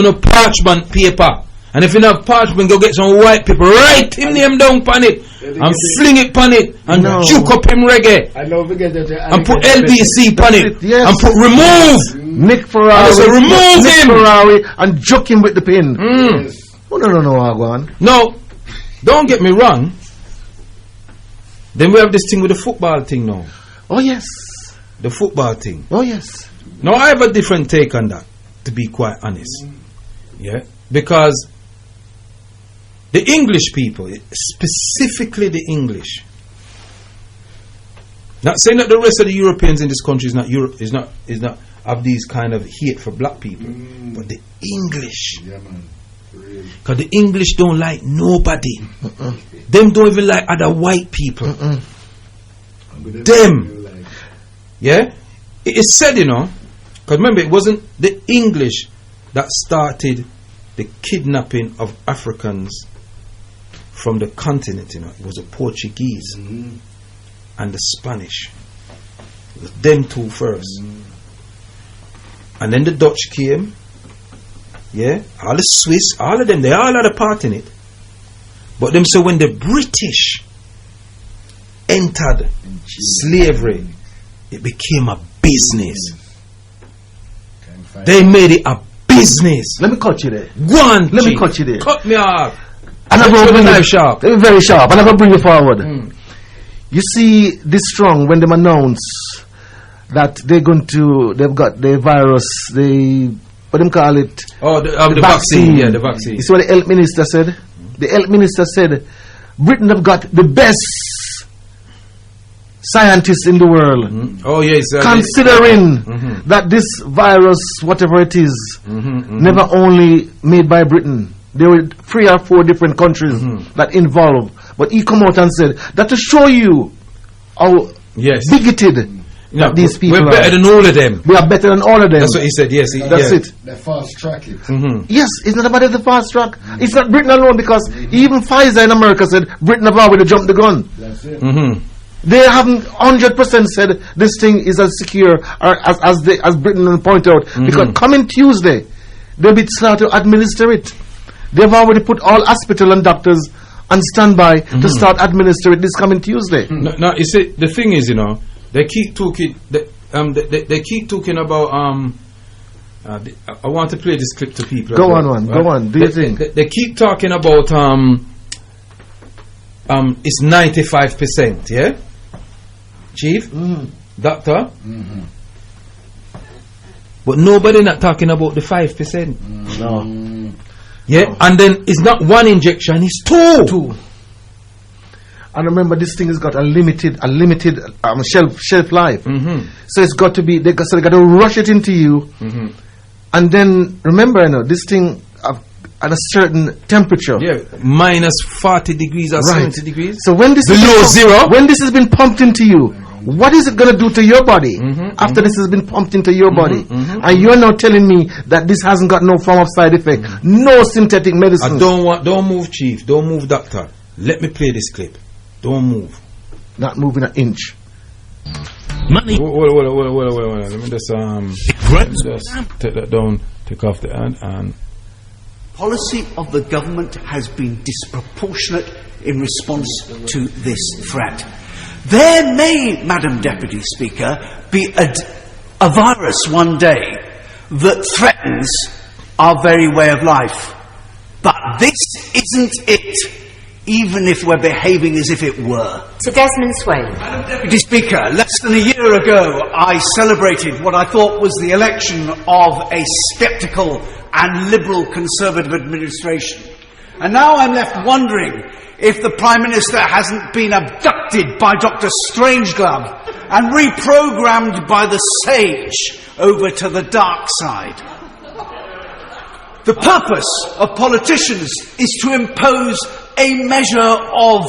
a parchment paper. And if you have parchment, go get some white paper, write him name down pan it, and fling it pan it, and juke up him reggae, and put LBC pan it, and put remove Nick Ferrari, remove him, and juke him with the pin. Yes. Oh, no, no, don't get me wrong. Then we have this thing with the football thing now. Oh yes, the football thing. Oh yes. Now I have a different take on that, to be quite honest. Yeah, because the English people, specifically the English, not saying that the rest of the Europeans in this country is not have these kind of hate for black people, but the English, because the English don't like nobody. Them don't even like other white people. Them, yeah. It is said, because remember, it wasn't the English that started the kidnapping of Africans from the continent, it was the Portuguese and the Spanish. It was them two first. And then the Dutch came, all the Swiss, all of them, they all had a part in it. But them, so when the British entered slavery, it became a business. They made it a business. Let me cut you there. Go on, let me cut you there. Cut me off. And I'm going to bring you sharp. Very sharp. And I'm going to bring you forward. You see, this strong when them announce that they've got the virus, what them call it? Oh, the vaccine. Yeah, the vaccine. You see what the health minister said? The health minister said Britain have got the best scientists in the world, Oh yes, considering that this virus, whatever it is, never only made by Britain. There were 3 or 4 different countries that involved. But he come out and said that to show you how bigoted that these people we're better than all of them. We are better than all of them. That's what he said. Yes, that's it. They fast track it. Yes, it's not about the fast track. It's not Britain alone, because even Pfizer in America said Britain have already jumped the gun. That's it. They haven't 100% said this thing is as secure or as Britain will point out, because coming Tuesday they'll be starting to administer it. They've already put all hospital and doctors on standby to start administering it this coming Tuesday. No, you see, the thing is, they keep talking. They keep talking about. I want to play this clip to people. Go on. Do you think they keep talking about? It's 95%. Yeah, Chief, Doctor. But nobody not talking about the 5%. No. Yeah, and then it's not 1 injection; it's 2. And remember, this thing has got a limited shelf life. So it's got to be they got to rush it into you, and then remember, this thing at a certain temperature. Yeah, minus 40 degrees or 70 degrees. So when this below zero, when this has been pumped into you, what is it going to do to your body after this has been pumped into your body? And you're now telling me that this hasn't got no form of side effect, no synthetic medicine. Don't move, Chief. Don't move, Doctor. Let me play this clip. Don't move. Not moving an inch. Money. Well. Let me just take that down. Take off the end and. Policy of the government has been disproportionate in response to this threat. There may, Madam Deputy Speaker, be a virus one day that threatens our very way of life. But this isn't it, even if we're behaving as if it were. Sir Desmond Swain. Madam Deputy Speaker, less than a year ago I celebrated what I thought was the election of a sceptical and liberal Conservative administration. And now I'm left wondering if the Prime Minister hasn't been abducted by Dr. Strangeglove and reprogrammed by the sage over to the dark side. The purpose of politicians is to impose a measure of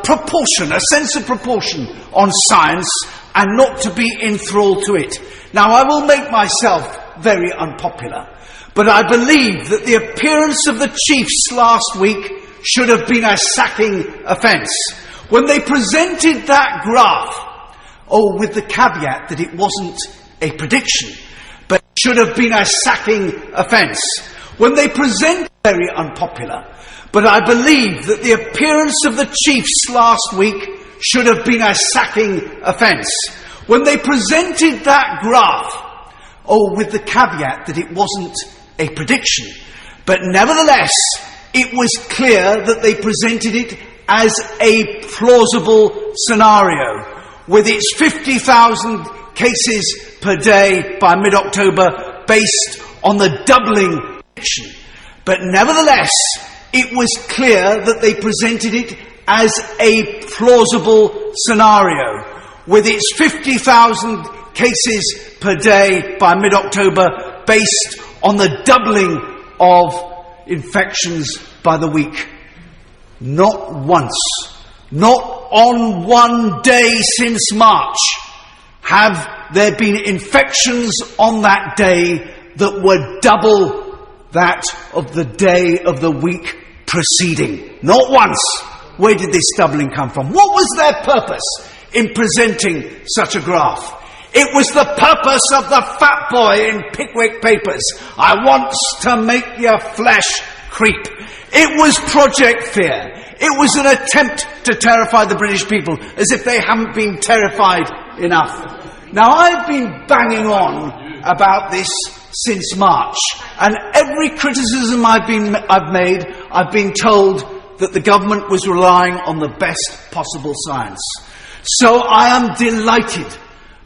proportion, a sense of proportion on science, and not to be enthralled to it. Now, I will make myself very unpopular, but I believe that the appearance of the chiefs last week should have been a sacking offence. When they presented that graph, with the caveat that it wasn't a prediction, but it should have been a sacking offence. When they present very unpopular, but I believe that the appearance of the chiefs last week should have been a sacking offence. When they presented that graph, with the caveat that it wasn't a prediction, but nevertheless, it was clear that they presented it as a plausible scenario, with its 50,000 cases per day by mid-October based on the doubling prediction. But nevertheless, it was clear that they presented it as a plausible scenario, with its 50,000 cases per day by mid-October based on the doubling of infections by the week. Not once, not on one day since March, have there been infections on that day that were double that of the day of the week preceding. Not once. Where did this doubling come from? What was their purpose in presenting such a graph? It was the purpose of the fat boy in Pickwick Papers. I want to make your flesh creep. It was Project Fear. It was an attempt to terrify the British people as if they haven't been terrified enough. Now, I've been banging on about this since March, and every criticism I've made, I've been told that the government was relying on the best possible science. So I am delighted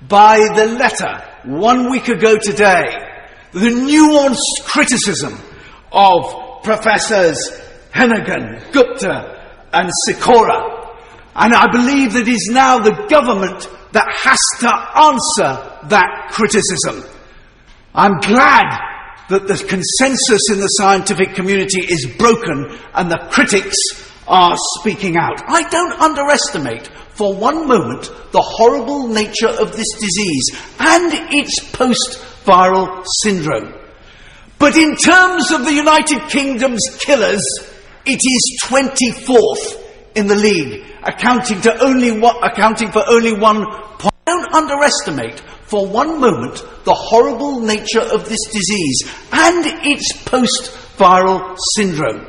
by the letter 1 week ago today, the nuanced criticism of Professors Hennigan, Gupta and Sikora, And I believe that it is now the government that has to answer that criticism. I'm glad that the consensus in the scientific community is broken and the critics are speaking out. I don't underestimate for one moment the horrible nature of this disease and its post-viral syndrome. But in terms of the United Kingdom's killers, it is 24th in the league, accounting for only 1 point. Don't underestimate for one moment the horrible nature of this disease and its post-viral syndrome.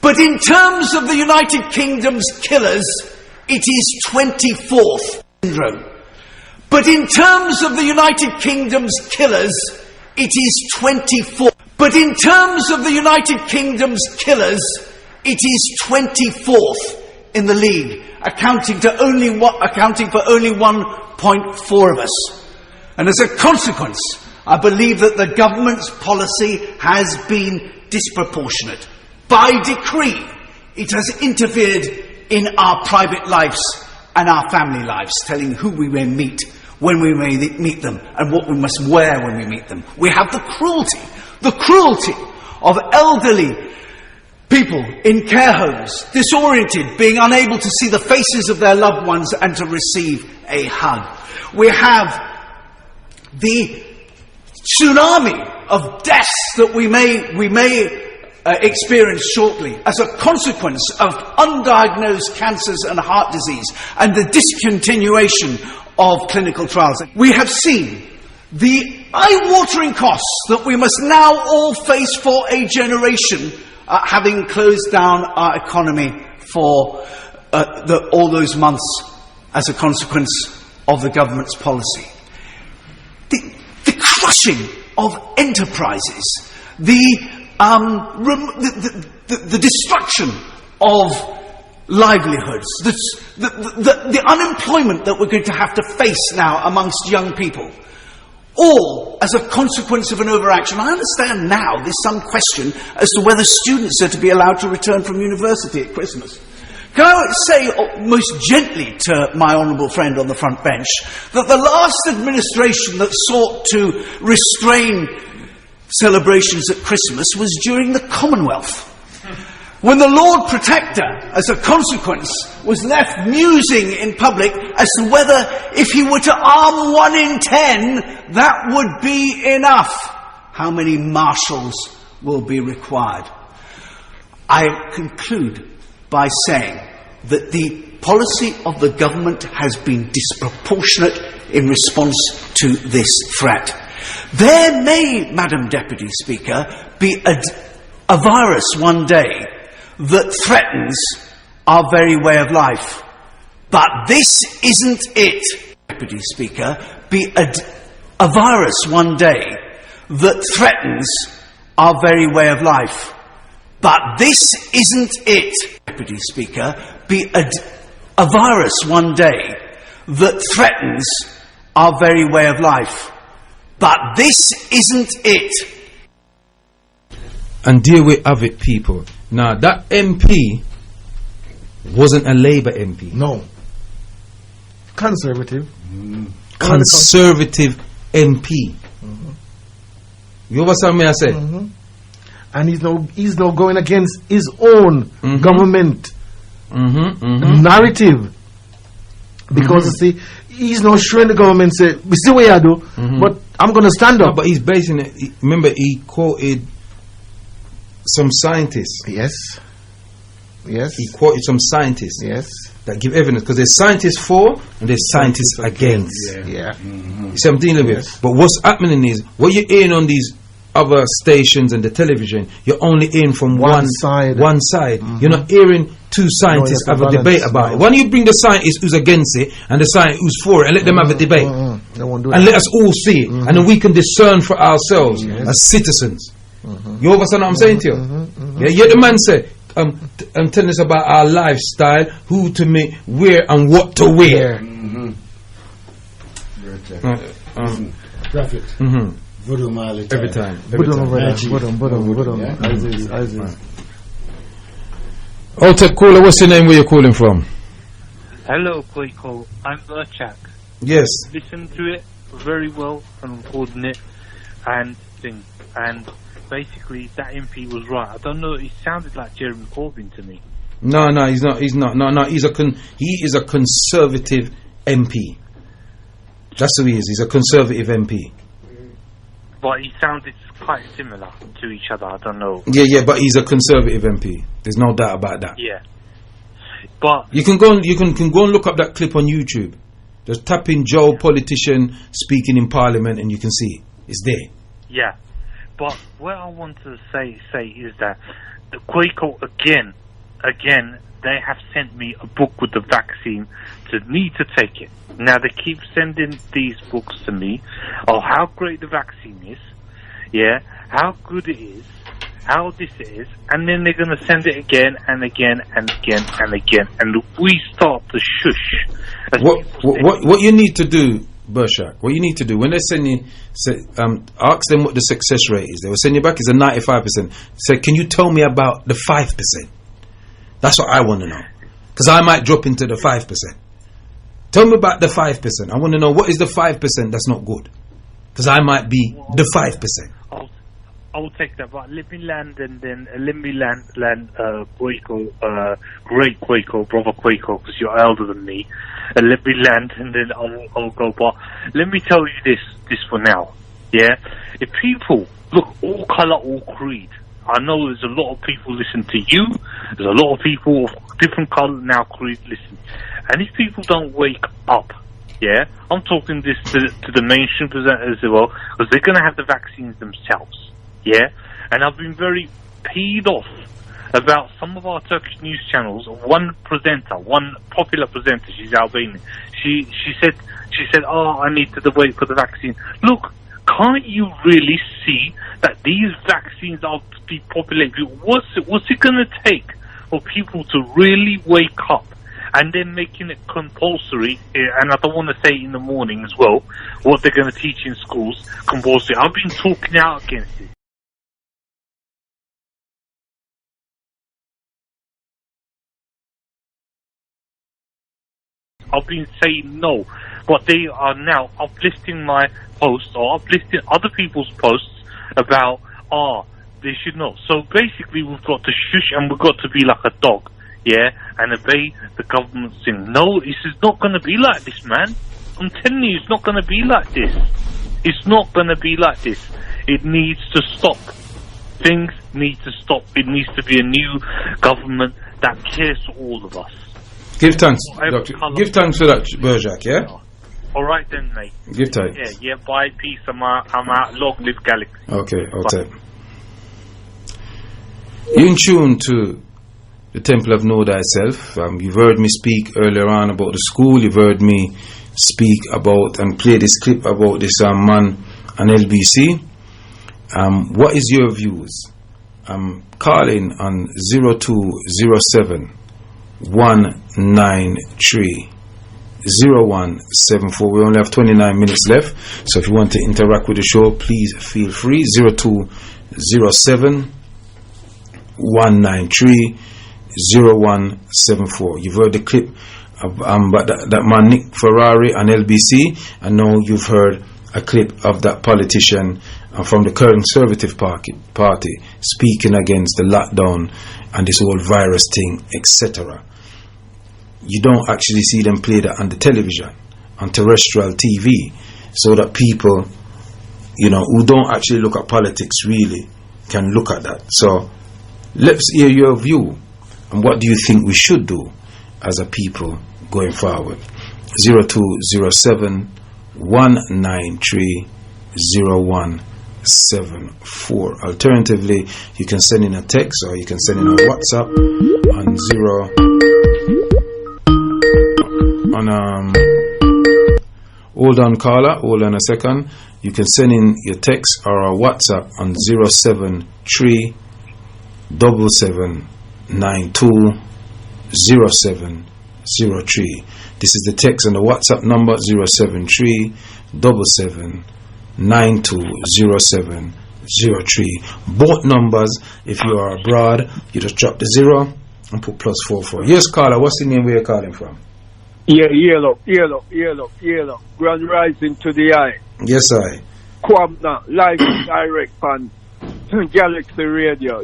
But in terms of the United Kingdom's killers, it is 24th syndrome. But in terms of the United Kingdom's killers, it is 24th. But in terms of the United Kingdom's killers, it is 24th in the league, accounting for only 1.4 of us. And as a consequence, I believe that the government's policy has been disproportionate. By decree, it has interfered in our private lives and our family lives, telling who we may meet, when we may meet them, and what we must wear when we meet them. We have the cruelty of elderly people in care homes, disoriented, being unable to see the faces of their loved ones and to receive a hug. We have the tsunami of deaths that we may experience shortly as a consequence of undiagnosed cancers and heart disease and the discontinuation of clinical trials. We have seen the eye-watering costs that we must now all face for a generation, having closed down our economy for all those months as a consequence of the government's policy. The crushing of enterprises, the destruction of livelihoods, the unemployment that we're going to have to face now amongst young people, all as a consequence of an overaction. I understand now there's some question as to whether students are to be allowed to return from university at Christmas. Can I say most gently to my honourable friend on the front bench that the last administration that sought to restrain celebrations at Christmas was during the Commonwealth, when the Lord Protector, as a consequence, was left musing in public as to whether, if he were to arm 1 in 10, that would be enough. How many marshals will be required? I conclude by saying that the policy of the government has been disproportionate in response to this threat. There may, Madam Deputy Speaker, be a virus one day that threatens our very way of life. But this isn't it. Deputy Speaker, be a virus one day that threatens our very way of life. But this isn't it. Deputy Speaker, be a virus one day that threatens our very way of life. But this isn't it. And deal with it, people. Now, that MP wasn't a Labour MP. No. Conservative. Conservative MP. Mm-hmm. You understand me, I say? Mm-hmm. And he's now going against his own government narrative. Because, you see, he's not showing the government, say, we see what I do, but I'm going to stand up. No, but he's basing it, remember, he quoted some scientists. Yes. He quoted some scientists. Yes. That give evidence, because there's scientists for and there's scientists against. Yeah. You see what I'm dealing with? Yes. But what's happening is, what you're hearing on these other stations and the television, you're only hearing from one side. You're not hearing two scientists have a debate about it. Why don't you bring the scientist who's against it and the scientist who's for it and let them have a debate? And let us all see it. And then we can discern for ourselves as citizens. You understand what I'm saying to you? Yeah, you hear the man say, telling us about our lifestyle, who to make, where and what to wear. Prophet. Every time. I'll take caller. What's your name? Where you calling from? Hello, Kwaku. I'm Burchak. Yes. Listen to it very well and recording it and thing. And basically, that MP was right. I don't know. It sounded like Jeremy Corbyn to me. No, he's not. He's not. No, he is a conservative MP. That's who he is. He's a conservative MP. But he sounded quite similar to each other. I don't know. Yeah, but he's a conservative MP. There's no doubt about that. Yeah. But you can go and look up that clip on YouTube. Just tap in Joe politician speaking in Parliament and you can see it. It's there. Yeah. But what I want to say is that the Kwaku again, they have sent me a book with the vaccine to me to take it. Now they keep sending these books to me of how great the vaccine is, yeah, how good it is, how this is, and then they're going to send it again and again and again and again, and we start to shush. What you need to do, Burshak, what you need to do when they send you, ask them what the success rate is. They will send you back, it's a 95%. Say, can you tell me about the 5%? That's what I want to know, because I might drop into the 5%. Tell me about the 5%. I want to know what is the 5% that's not good, because I might be the 5%. I'll take that, but let me land Kwaku, great Kwaku, brother Kwaku, because you're elder than me. Let me land and then I'll go. But let me tell you this for now. Yeah, if people look, all colour, all creed. I know there's a lot of people listen to you. There's a lot of people of different colour now creed listen, and if people don't wake up, yeah, I'm talking this to the mainstream presenters as well, because they're going to have the vaccines themselves. Yeah, and I've been very peed off about some of our Turkish news channels. One popular presenter, she's Albanian. She said, "Oh, I need to wait for the vaccine." Look, can't you really see that these vaccines are to be populated? What's it going to take for people to really wake up? And then making it compulsory, and I don't want to say in the morning as well, what they're going to teach in schools, compulsory. I've been talking out against it. I've been saying no, but they are now uplifting my posts or uplifting other people's posts about, they should know. So basically we've got to shush and we've got to be like a dog, yeah, and obey the government's thing. No, this is not going to be like this, man. I'm telling you, it's not going to be like this. It's not going to be like this. It needs to stop. Things need to stop. It needs to be a new government that cares for all of us. Give thanks, Doctor. Give thanks for that, Burjak, yeah? Alright then, mate. Give thanks. Yeah, bye, peace, I'm out, long live Galaxy. Okay, I'll take. You're in tune to the Temple of Know Thyself. You've heard me speak earlier on about the school. You've heard me speak about and play this clip about this man on LBC. What is your views? I'm calling on 0207 193 0174. We only have 29 minutes left, so if you want to interact with the show, please feel free. 0207 193 0174. You've heard the clip of that man Nick Ferrari on LBC, and now you've heard a clip of that politician from the Conservative Party speaking against the lockdown and this whole virus thing, etc. You don't actually see them play that on the television, on terrestrial TV, so that people, who don't actually look at politics really can look at that. So let's hear your view, and what do you think we should do as a people going forward? 0207 193 0174. Alternatively, you can send in a text or you can send in a WhatsApp on hold on caller, hold on a second. You can send in your text or a WhatsApp on 073 7792 0703. This is the text and the WhatsApp number 073 7792 0703. Both numbers, if you are abroad, you just drop the 0 and put +44. Yes, caller, what's the name where you're calling from? Yeah, yellow. Grand rising to the eye. Yes, I. Kwabna, live and direct on Galaxy Radio.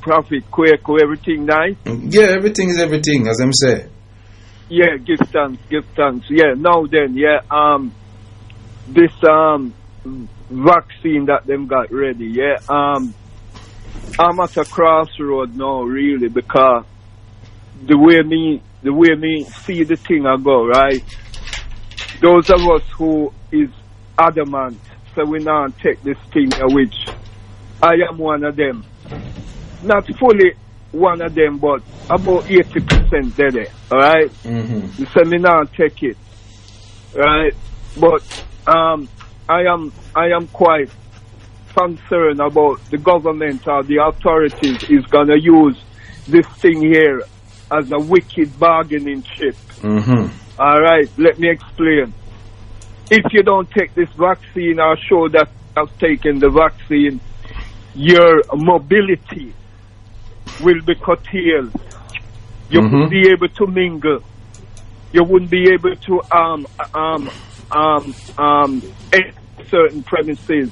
Prophet, Kwaku, everything nice? Yeah, everything is everything, as I'm saying. Yeah, give thanks. Yeah, now then, this vaccine that them got ready, I'm at a crossroad now, really, because the way me see the thing I go, right? Those of us who is adamant, so we now take this thing, which I am one of them. Not fully one of them, but about 80% there, alright? Mm-hmm. So me now take it, right? But I am quite concerned about the government or the authorities is gonna use this thing here as a wicked bargaining chip. Mm-hmm. Alright, let me explain. If you don't take this vaccine or show that I've taken the vaccine, your mobility will be curtailed. You wouldn't be able to mingle. You wouldn't be able to enter certain premises.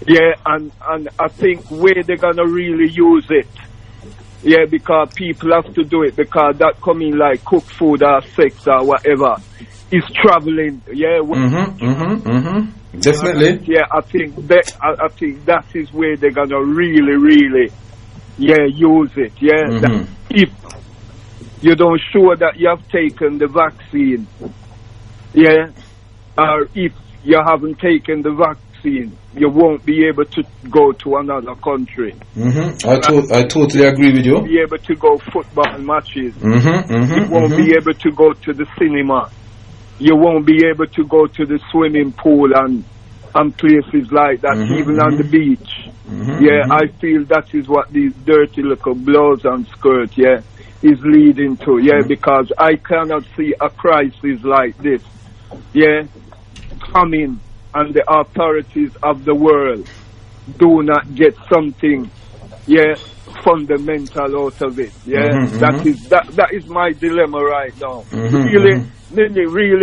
Yeah, and I think where they're gonna really use it. Yeah, because people have to do it because that coming like cook food or sex or whatever is traveling. Yeah. Definitely. Yeah, I think that is where they're gonna really use it. Yeah. That if you don't show that you have taken the vaccine, yeah, or if you haven't taken the vaccine, you won't be able to go to another country. I totally agree with you. You won't be able to go football matches. You won't be able to go to the cinema. You won't be able to go to the swimming pool and places like that, even on the beach. I feel that is what these dirty little blouse and skirts, is leading to. Because I cannot see a crisis like this, coming, and the authorities of the world do not get something, fundamental out of it. That is my dilemma right now. Really,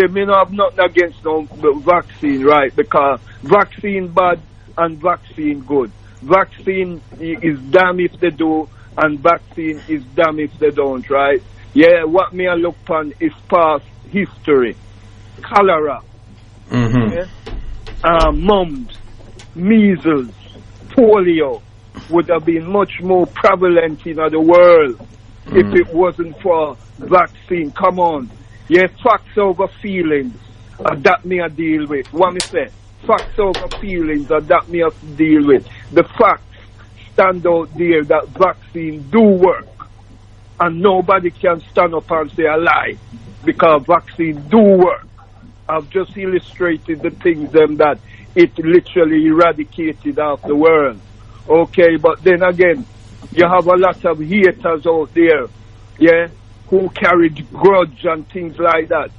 me no have nothing against no vaccine, right? Because vaccine bad and vaccine good. Vaccine is damn if they do, and vaccine is damn if they don't, right? What me I look upon is past history. Cholera, mumps, measles, polio would have been much more prevalent in the world if it wasn't for vaccine. Come on. Facts over feelings, that me I deal with. What me say? Facts over feelings, that me I deal with. The facts stand out there that vaccine do work. And nobody can stand up and say a lie, because vaccine do work. I've just illustrated the things that it literally eradicated off the world. Okay, but then again, you have a lot of haters out there, who carried grudge and things like that.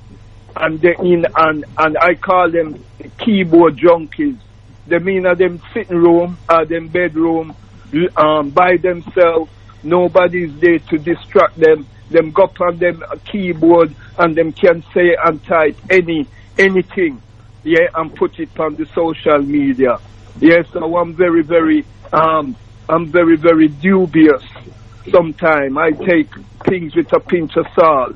And they and I call them keyboard junkies. They mean at them sitting room or them bedroom by themselves. Nobody's there to distract them. Them go up on them keyboard and them can say and type anything, and put it on the social media. So I'm very, very dubious. Sometimes I take things with a pinch of salt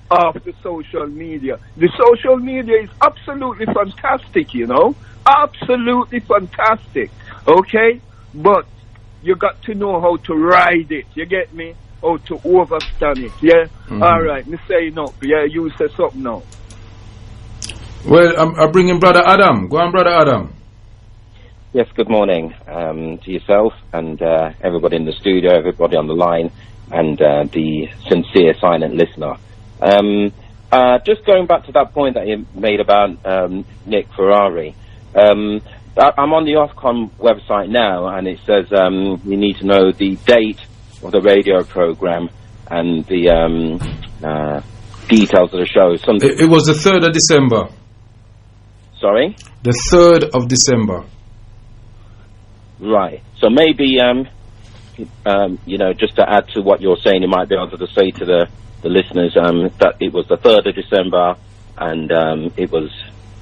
off the social media. The social media is absolutely fantastic, absolutely fantastic. Okay, but you got to know how to ride it. You get me? How to overstand it. All right, me say no. You say something now. Well, I'm bringing Brother Adam. Go on, Brother Adam. Yes, good morning to yourself and everybody in the studio, everybody on the line, and the sincere silent listener. Just going back to that point that you made about Nick Ferrari. I'm on the Ofcom website now, and it says you need to know the date of the radio program and the details of the show. It was the 3rd of December. Sorry? The 3rd of December. Right. So maybe, just to add to what you're saying, you might be able to say to the the listeners that it was the 3rd of December, and it was,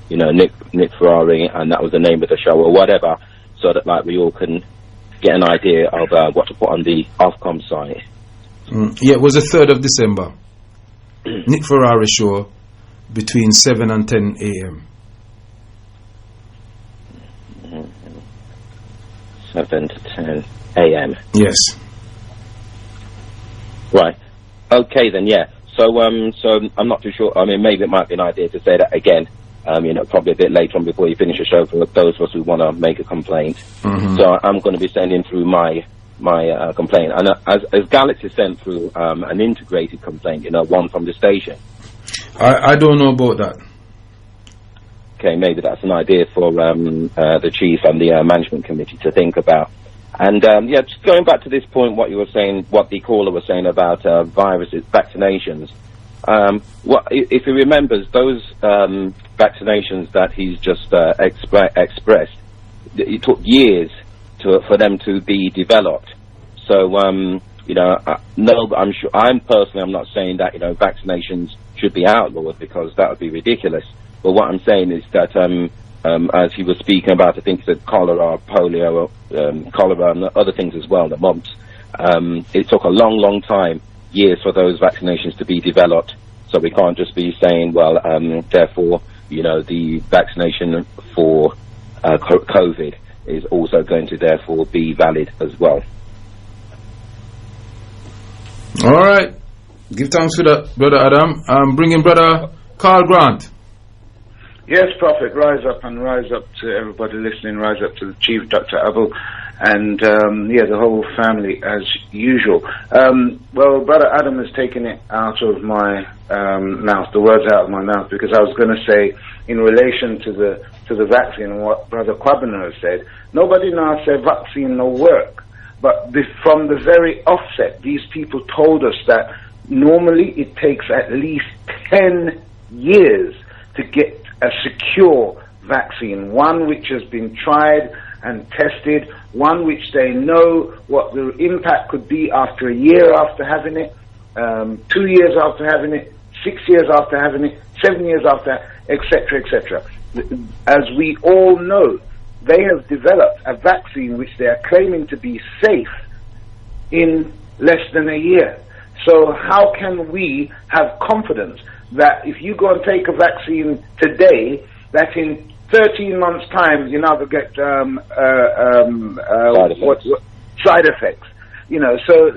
Nick Ferrari, and that was the name of the show or whatever, so that like we all can get an idea of what to put on the Ofcom site. Yeah, it was the 3rd of December. Nick Ferrari show between 7 and 10 a.m. 7 to 10 a.m. Yes. Right. Okay then. Yeah. So I'm not too sure. I mean, maybe it might be an idea to say that again. Probably a bit later on before you finish the show for those of us who want to make a complaint. Mm-hmm. So I'm going to be sending through my complaint, and as Galaxy sent through an integrated complaint, one from the station. I don't know about that. Okay, maybe that's an idea for the chief and the management committee to think about. And just going back to this point, what you were saying, what the caller was saying about viruses, vaccinations. If he remembers those vaccinations that he's just expressed, it took years for them to be developed. So no, I'm not saying that vaccinations should be outlawed, because that would be ridiculous. But what I'm saying is that as he was speaking about, I think he said cholera, polio, cholera, and other things as well, the mumps. It took a long time, years, for those vaccinations to be developed. So we can't just be saying, well, therefore, the vaccination for COVID is also going to therefore be valid as well. All right. Give thanks for that, Brother Adam. Bring in Brother Carl Grant. Yes, Prophet, rise up and rise up to everybody listening, rise up to the Chief, Dr. Abu, and the whole family as usual. Well, Brother Adam has taken it out of my mouth, the words out of my mouth, because I was going to say, in relation to the vaccine and what Brother Kwabena has said, nobody now said vaccine no work. But from the very offset, these people told us that normally it takes at least 10 years to get a secure vaccine, one which has been tried and tested, one which they know what the impact could be after a year after having it, 2 years after having it, 6 years after having it, 7 years after, etc., etc. As we all know, they have developed a vaccine which they are claiming to be safe in less than a year. So how can we have confidence that if you go and take a vaccine today, that in 13 months' time you never get side effects? So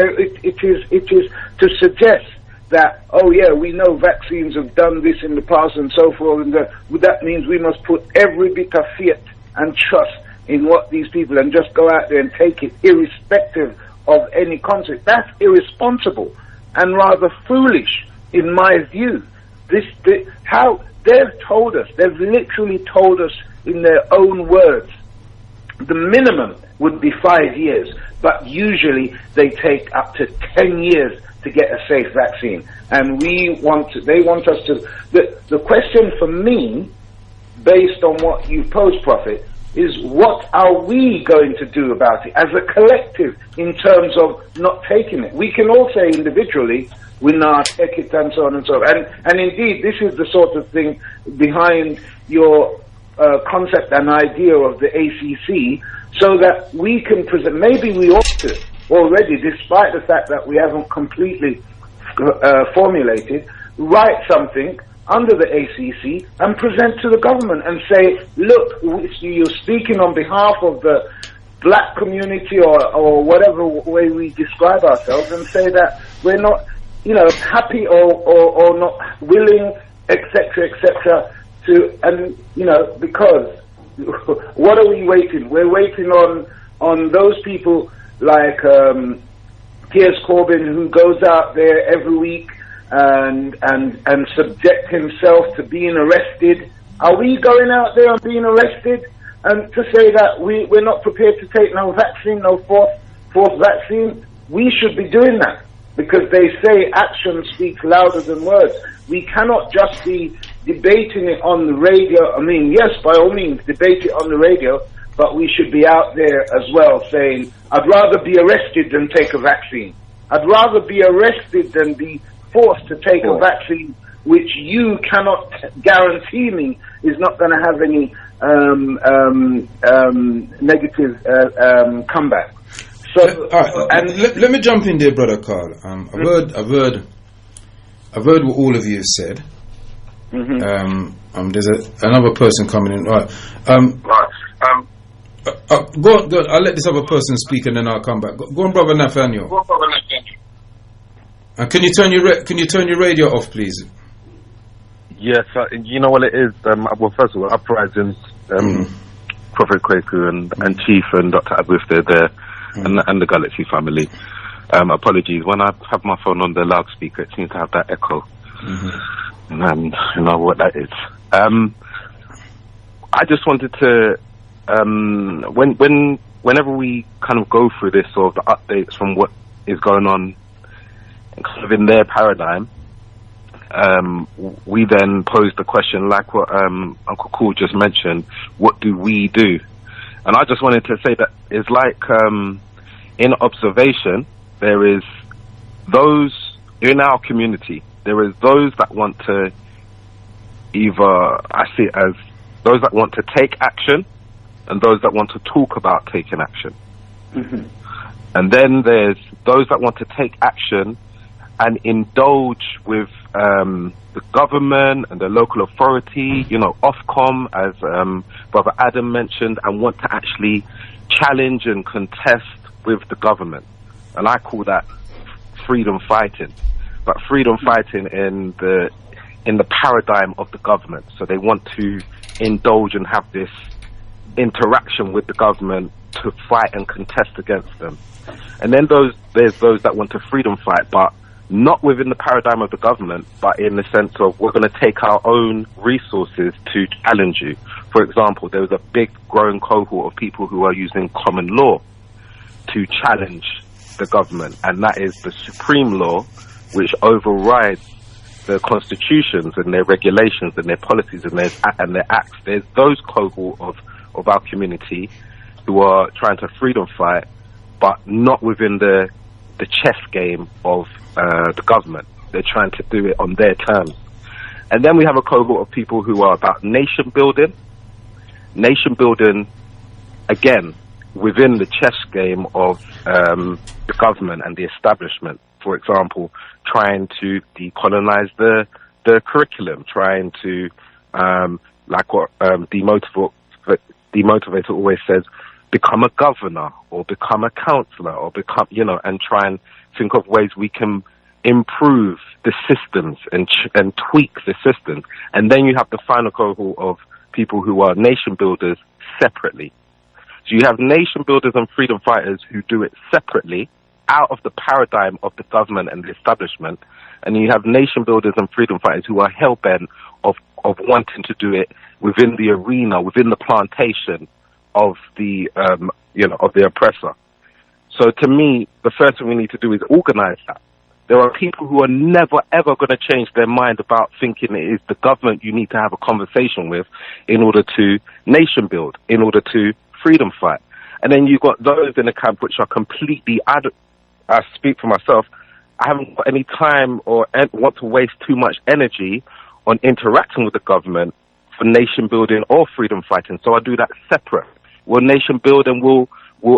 it is to suggest that, oh yeah, we know vaccines have done this in the past and so forth, and that means we must put every bit of faith and trust in what these people, and just go out there and take it irrespective of any consequence. That's irresponsible and rather foolish, in my view. How they've told us, they've literally told us in their own words, the minimum would be 5 years, but usually they take up to 10 years to get a safe vaccine. And they want us to, the question for me, based on what you posed, Prophet, is what are we going to do about it as a collective in terms of not taking it? We can all say individually, we now take it and so on and so on. And indeed, this is the sort of thing behind your concept and idea of the ACC, so that we can present, maybe we ought to already, despite the fact that we haven't completely formulated, write something under the ACC and present to the government and say, look, you're speaking on behalf of the black community or whatever way we describe ourselves, and say that we're not, happy or not willing, etc., etc., because what are we waiting? We're waiting on those people like Piers Corbyn, who goes out there every week and subject himself to being arrested. Are we going out there and being arrested and to say that we're not prepared to take no vaccine, no fourth vaccine? We should be doing that, because they say action speaks louder than words. We cannot just be debating it on the radio. I mean, yes, by all means, debate it on the radio, but we should be out there as well saying, I'd rather be arrested than take a vaccine. I'd rather be arrested than be forced to take a vaccine which you cannot guarantee me is not going to have any negative comeback. So, let me jump in there, brother Carl. I've heard what all of you have said. There's another person coming in. Right. Go on. I'll let this other person speak and then I'll come back. Go on, brother Nathaniel. Can you turn your radio off, please? Yes, you know what it is. Well, first of all, uprisings, Prophet Kwaku and Chief and Dr. Abu, if they're there, and the Galaxy family. Apologies. When I have my phone on the loudspeaker, it seems to have that echo. And you know what that is. I just wanted to, whenever we kind of go through this sort of the updates from what is going on kind of in their paradigm, we then pose the question, like what Uncle Cool just mentioned, what do we do? And I just wanted to say that it's like in observation, there is those in our community, there is those that want to I see it as those that want to take action and those that want to talk about taking action. And then there's those that want to take action and indulge with the government and the local authority, you know, Ofcom, as Brother Adam mentioned, and want to actually challenge and contest with the government. And I call that freedom fighting. But freedom fighting in the paradigm of the government. So they want to indulge and have this interaction with the government to fight and contest against them. And then there's those that want to freedom fight, but not within the paradigm of the government, but in the sense of we're going to take our own resources to challenge you. For example, there was a big growing cohort of people who are using common law to challenge the government, and that is the supreme law which overrides the constitutions and their regulations and their policies and their acts. There's those cohort of our community who are trying to freedom fight, but not within the chess game of the government. They're trying to do it on their terms. And then we have a cohort of people who are about nation building, again, within the chess game of the government and the establishment. For example, trying to decolonize the curriculum, trying to, like what Demotivator always says, become a governor or become a councillor or become, you know, and try and think of ways we can improve the systems and tweak the systems. And then you have the final cohort of people who are nation builders separately. So you have nation builders and freedom fighters who do it separately, out of the paradigm of the government and the establishment, and you have nation builders and freedom fighters who are hell-bent of wanting to do it within the arena, within the plantation of the of the oppressor. So to me, the first thing we need to do is organize that. There are people who are never ever going to change their mind about thinking it is the government you need to have a conversation with in order to nation build, in order to freedom fight. And then you've got those in the camp which are completely, I speak for myself, I haven't got any time or want to waste too much energy on interacting with the government for nation building or freedom fighting. So I do that separate. We'll nation build and we'll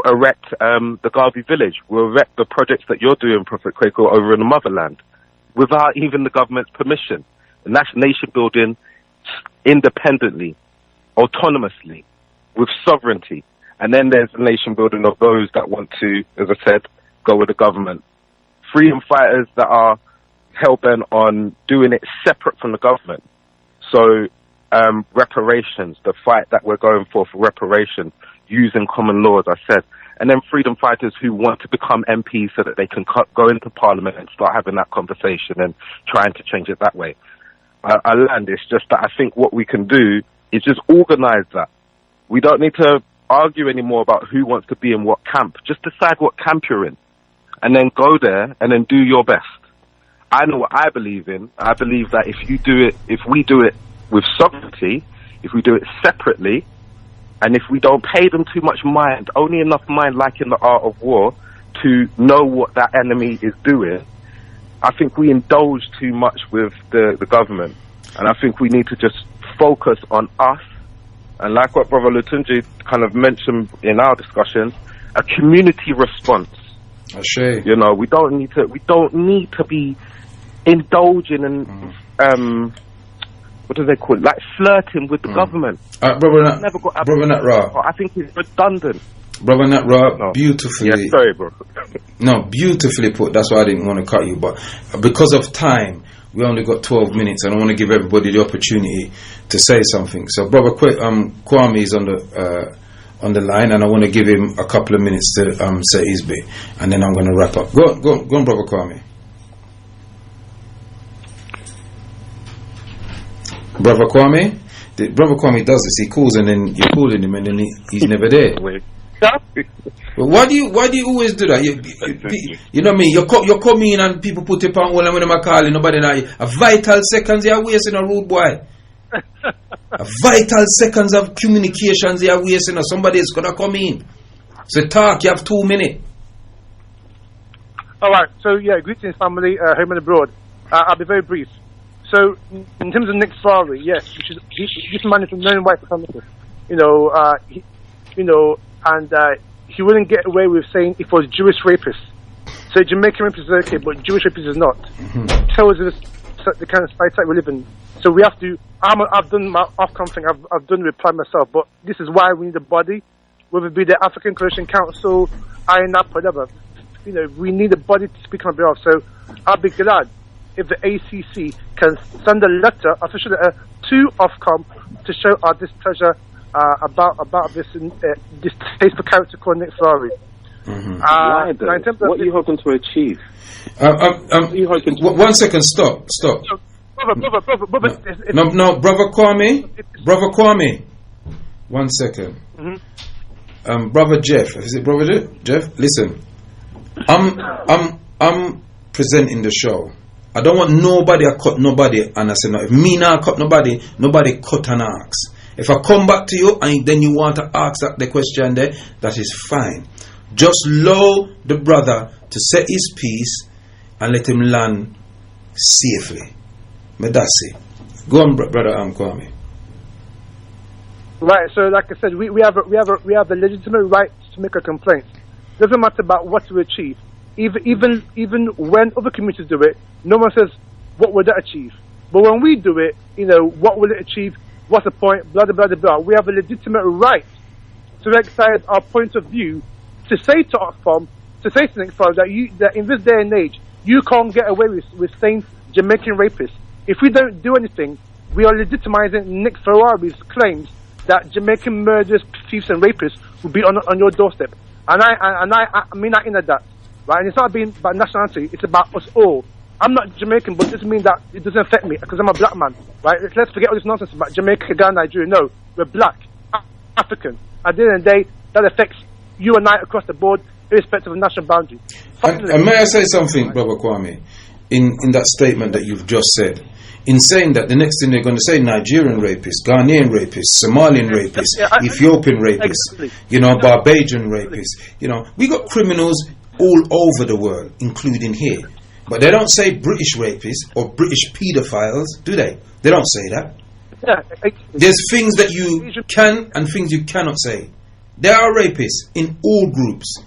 erect the Garvey village. We'll erect the projects that you're doing, Prophet Kwaku, over in the motherland without even the government's permission. And that's nation building independently, autonomously, with sovereignty. And then there's the nation building of those that want to, as I said, go with the government. Freedom fighters that are hell-bent on doing it separate from the government. So reparations, the fight that we're going for reparations, using common law, as I said. And then freedom fighters who want to become MPs so that they can go into Parliament and start having that conversation and trying to change it that way. I learned it's just that I think what we can do is just organize that. We don't need to argue anymore about who wants to be in what camp. Just decide what camp you're in and then go there and then do your best. I know what I believe in. I believe that if we do it with sovereignty, if we do it separately, and if we don't pay them too much mind, only enough mind like in the art of war, to know what that enemy is doing, I think we indulge too much with the government. And I think we need to just focus on us. And like what Brother Lutunji kind of mentioned in our discussion, a community response. You know, we don't need to be indulging in what do they call it? Like flirting with the government. Brother Nat, I think it's redundant. Brother Nat, beautifully. Yeah, sorry, bro. No, beautifully put. That's why I didn't want to cut you. But because of time, we only got 12 minutes, and I want to give everybody the opportunity to say something. So, Brother Kwame is on the line, and I want to give him a couple of minutes to say his bit, and then I'm going to wrap up. Go on, Brother Kwame. Brother Kwame? Brother Kwame does this. He calls, and then you're calling him, and then he's never there. Well, why do you always do that? You know what I mean? You come in and people put it on all and when I'm calling nobody now. A vital seconds you're wasting a rude boy. A vital seconds of communications you're wasting. Somebody is gonna come in. So talk, you have 2 minutes. Alright, so yeah, greetings family, home and abroad. I'll be very brief. So in terms of Nick Ferrari, yes, this man is a known white supremacist. And he wouldn't get away with saying it was Jewish rapists. So Jamaican rapists is okay, but Jewish rapists is not. Tells us the kind of society we live in. So we have to. I've done my Ofcom thing. I've done the reply myself. But this is why we need a body, whether it be the African Coalition Council, INAP, whatever. We need a body to speak on behalf. So I'll be glad if the ACC can send a letter, official letter, to Ofcom to show our displeasure about this distasteful character called Nick Ferrari. What are you hoping to achieve? 1 second, stop. Brother, no, Brother Kwame. 1 second. Brother Jeff, is it Brother Jeff? Listen, I'm presenting the show. I don't want nobody to cut nobody, and I say no. If me not cut nobody cut and ask. If I come back to you and then you want to ask the question there, that is fine. Just allow the brother to set his piece and let him land safely. But that's it. Go on, brother Kwame. Right. So, like I said, we have the legitimate right to make a complaint. Doesn't matter about what we achieve. Even when other communities do it, no one says what would that achieve. But when we do it, what will it achieve? What's the point? Blah, blah, blah, blah. We have a legitimate right to exercise our point of view, to say to Ofcom, to say to Nick Ferrari that in this day and age, you can't get away with saying Jamaican rapists. If we don't do anything, we are legitimizing Nick Ferrari's claims that Jamaican murderers, thieves and rapists will be on your doorstep. And I mean that in that, right? And it's not about nationality, it's about us all. I'm not Jamaican, but it doesn't mean that it doesn't affect me because I'm a black man, right? Let's forget all this nonsense about Jamaica, Ghana, Nigeria. No, we're black, African. At the end of the day, that affects you and I across the board, irrespective of national boundary. And may I say something, Brother Kwame, in that statement that you've just said? In saying that, the next thing they're going to say, Nigerian rapists, Ghanaian rapists, Somalian rapists, Ethiopian rapists, Barbadian rapists. We got criminals all over the world, including here. But they don't say British rapists or British paedophiles, do they? They don't say that. There's things that you can and things you cannot say. There are rapists in all groups.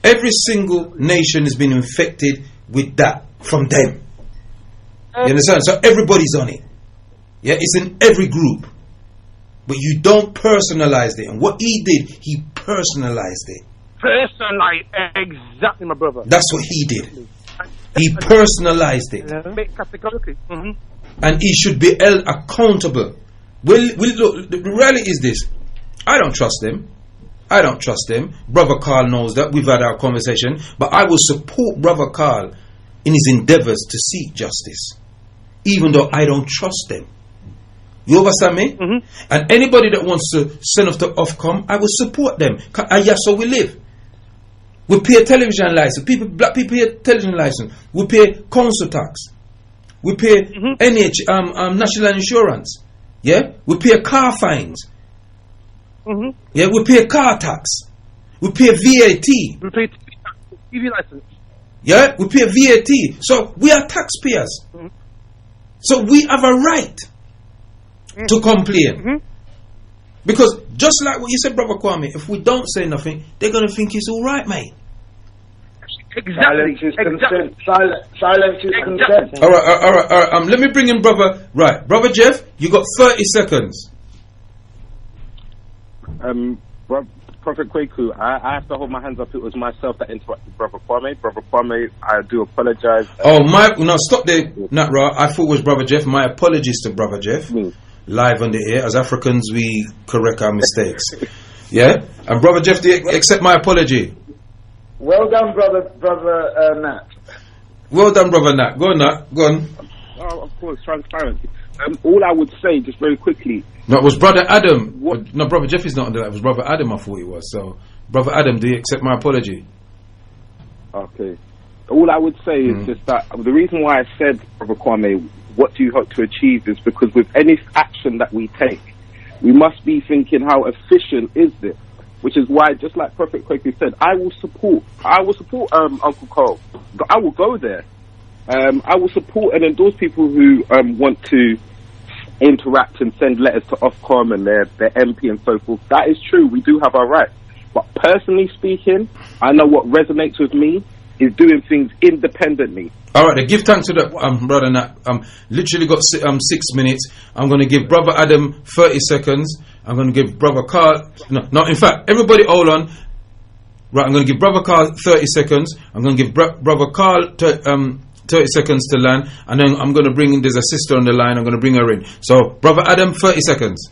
Every single nation has been infected with that from them. You understand? So everybody's on it. Yeah, it's in every group. But you don't personalize it. And what he did, he personalized it. Personalized, exactly, my brother. That's what he did. He personalized it. Categorically. And he should be held accountable. Well, look, the reality is this. I don't trust them. Brother Carl knows that. We've had our conversation. But I will support Brother Carl in his endeavors to seek justice, even though I don't trust them. You understand me? And anybody that wants to send off to Ofcom, I will support them. And yes, so we live. We pay a television license. Black people pay a television license. We pay council tax. We pay national insurance. Yeah, we pay car fines. Yeah, we pay car tax. We pay VAT. EV license. Yeah, we pay VAT. So we are taxpayers. So we have a right to complain. Because just like what you said, Brother Kwame, if we don't say nothing, they're going to think it's all right, mate. Silence is consent. Silence is consent. All right. Let me bring in Brother Jeff. You got 30 seconds. Prophet Kwaku, I have to hold my hands up. It was myself that interrupted Brother Kwame. Brother Kwame, I do apologize. Stop there, Natra. I thought it was Brother Jeff. My apologies to Brother Jeff. Live on the air. As Africans, we correct our mistakes. Yeah? And Brother Jeff, do you accept my apology? Well done, brother Nat. Well done, Brother Nat. Go on, Nat. Go on. Oh, of course, transparency. All I would say, just very quickly. No, it was Brother Adam. No, Brother Jeff is not under that. It was Brother Adam, I thought it was. So, Brother Adam, do you accept my apology? Okay. All I would say is just that the reason why I said, Brother Kwame, what do you hope to achieve is because with any action that we take, we must be thinking how efficient is this? Which is why, just like Prophet Kwaku said, I will support Uncle Cole. I will go there. I will support and endorse people who want to interact and send letters to Ofcom and their MP and so forth. That is true. We do have our rights. But personally speaking, I know what resonates with me is doing things independently. All right, give thanks to that, Brother Nat. Literally got 6 minutes. I'm going to give Brother Adam 30 seconds. I'm going to give Brother Carl... No, in fact, everybody hold on. Right, I'm going to give Brother Carl 30 seconds. I'm going to give Brother Carl 30 seconds to land. And then I'm going to bring in... There's a sister on the line. I'm going to bring her in. So, Brother Adam, 30 seconds.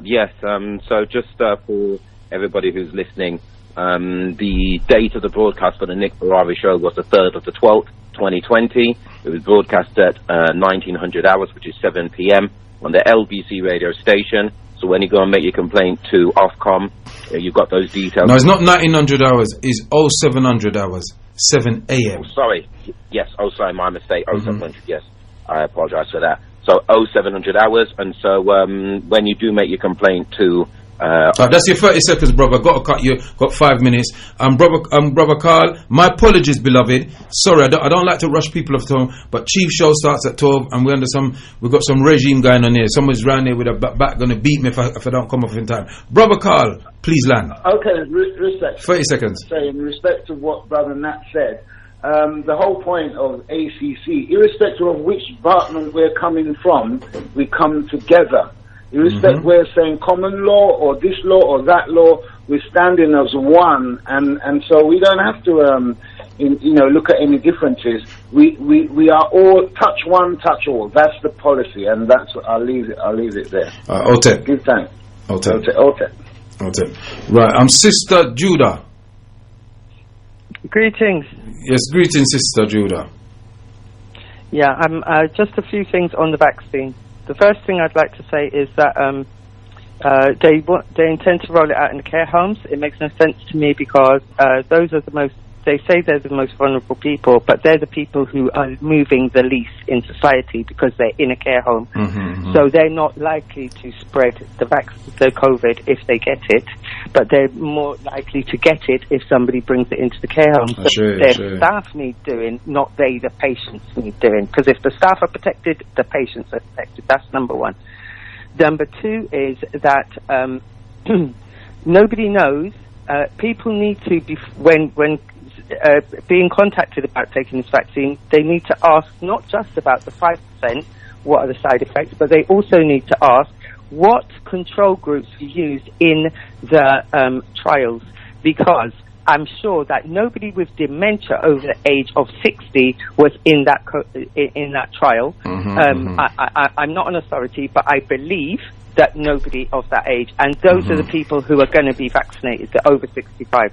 Yes, so just for everybody who's listening... the date of the broadcast for the Nick Ferrari show was the 3rd of the 12th, 2020. It was broadcast at 1900 hours, which is 7 p.m. on the LBC radio station. So when you go and make your complaint to Ofcom, you've got those details. No, it's not 1900 hours. It's 0700 hours, 7 a.m. Oh, sorry. Yes. Oh, sorry, my mistake. 0700. Yes, I apologize for that. So 0700 hours, and so when you do make your complaint to that's your 30 seconds, brother. Got to cut you. Got 5 minutes. Brother Carl, my apologies, beloved. Sorry, I don't like to rush people off time. But Chief show starts at 12, and we've got some regime going on here. Someone's round here with a bat going to beat me if I don't come off in time. Brother Carl, please land. Okay, respect. 30 seconds. Say in respect of what Brother Nat said, the whole point of ACC, irrespective of which department we're coming from, we come together. Irrespective, we're saying common law or this law or that law, we're standing as one, and so we don't have to, look at any differences. We are all touch one, touch all. That's the policy, and that's what I'll leave it there. Otep. Give thanks. Otep. Right, Sister Judah. Greetings. Yes, greetings, Sister Judah. Yeah, just a few things on the vaccine. The first thing I'd like to say is that they intend to roll it out in the care homes. It makes no sense to me because those are they say they're the most vulnerable people, but they're the people who are moving the least in society because they're in a care home. So they're not likely to spread the COVID if they get it, but they're more likely to get it if somebody brings it into the care home. So staff need doing, not the patients need doing. Because if the staff are protected, the patients are protected. That's number one. Number two is that nobody knows. People need to be when being contacted about taking this vaccine, they need to ask not just about the 5%, what are the side effects, but they also need to ask what control groups you used in the trials, because I'm sure that nobody with dementia over the age of 60 was in that trial. I'm not an authority, but I believe that nobody of that age, and those are the people who are going to be vaccinated, the over 65.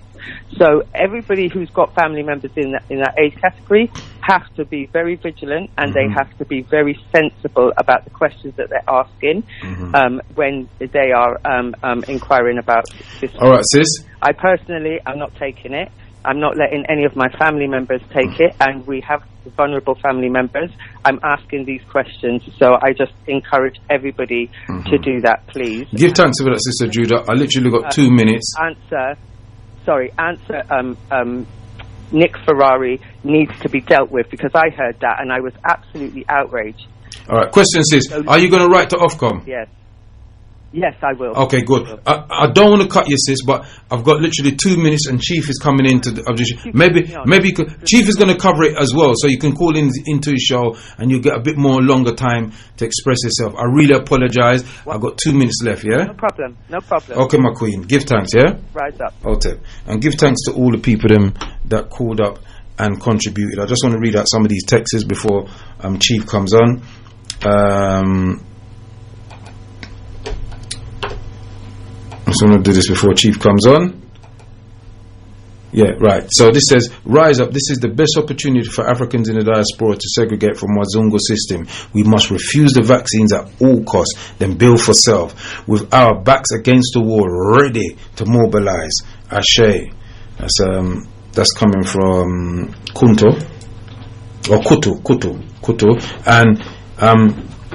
So everybody who's got family members in that age category have to be very vigilant, and they have to be very sensible about the questions that they're asking when they are inquiring about this. All right, sis. I personally am not taking it. I'm not letting any of my family members take it, and we have vulnerable family members. I'm asking these questions, so I just encourage everybody to do that, please. Give thanks for that, Sister Judah. I literally got 2 minutes. Answer Nick Ferrari needs to be dealt with, because I heard that and I was absolutely outraged. All right, question sis, are you going to write to Ofcom? Yes. Yes, I will. Okay, good. I don't want to cut you, sis, but I've got literally 2 minutes, and Chief is coming into the maybe Chief is going to cover it as well, so you can call into his show, and you get a bit more longer time to express yourself. I really apologise. I've got 2 minutes left. Yeah. No problem. No problem. Okay, my queen. Give thanks. Yeah. Rise up. Okay, and give thanks to all the people that called up and contributed. I just want to read out some of these texts before Chief comes on. I'm just going to do this before Chief comes on. Yeah, right. So this says, rise up. This is the best opportunity for Africans in the diaspora to segregate from Wazungu system. We must refuse the vaccines at all costs, then build for self. With our backs against the wall, ready to mobilize. Ashe. That's coming from Kunto. Or Kutu. And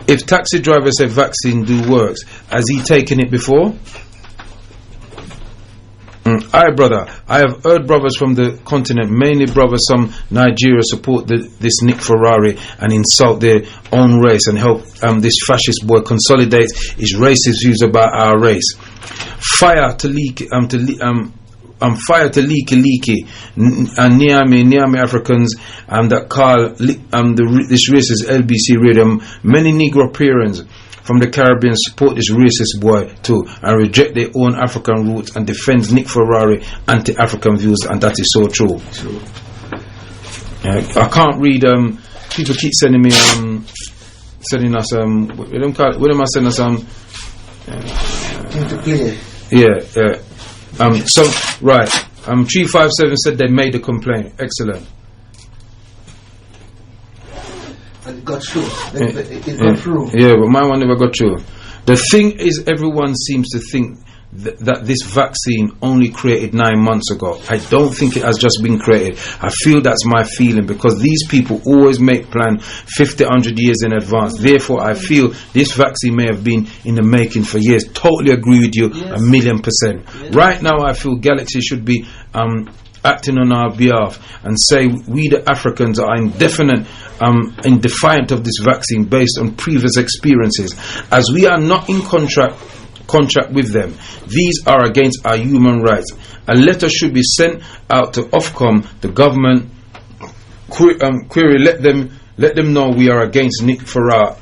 if taxi drivers say vaccine do works, has he taken it before? Aye, brother. I have heard brothers from the continent, mainly brothers from Nigeria, support this Nick Ferrari and insult their own race and help this fascist boy consolidate his racist views about our race. Fire to leaky and Niamey Africans that call this racist LBC radio. Many Negro parents from the Caribbean support this racist boy too and reject their own African roots and defends Nick Ferrari anti-African views, and that is so true. I can't read. People keep sending me sending us what am I sending us to play. So right 357 said they made a complaint. Excellent. It got through. It got through. Yeah, but my one never got through. The thing is, everyone seems to think that this vaccine only created 9 months ago. I don't think it has just been created. I feel that's my feeling, because these people always make plans 50, 100 years in advance. Therefore, I feel this vaccine may have been in the making for years. Totally agree with you, 1,000,000%. Yes. Right now, I feel Galaxy should be acting on our behalf and say we the Africans are in defiant of this vaccine based on previous experiences, as we are not in contract with them. These are against our human rights. A letter should be sent out to Ofcom, the government query. Let them know we are against Nick Farage,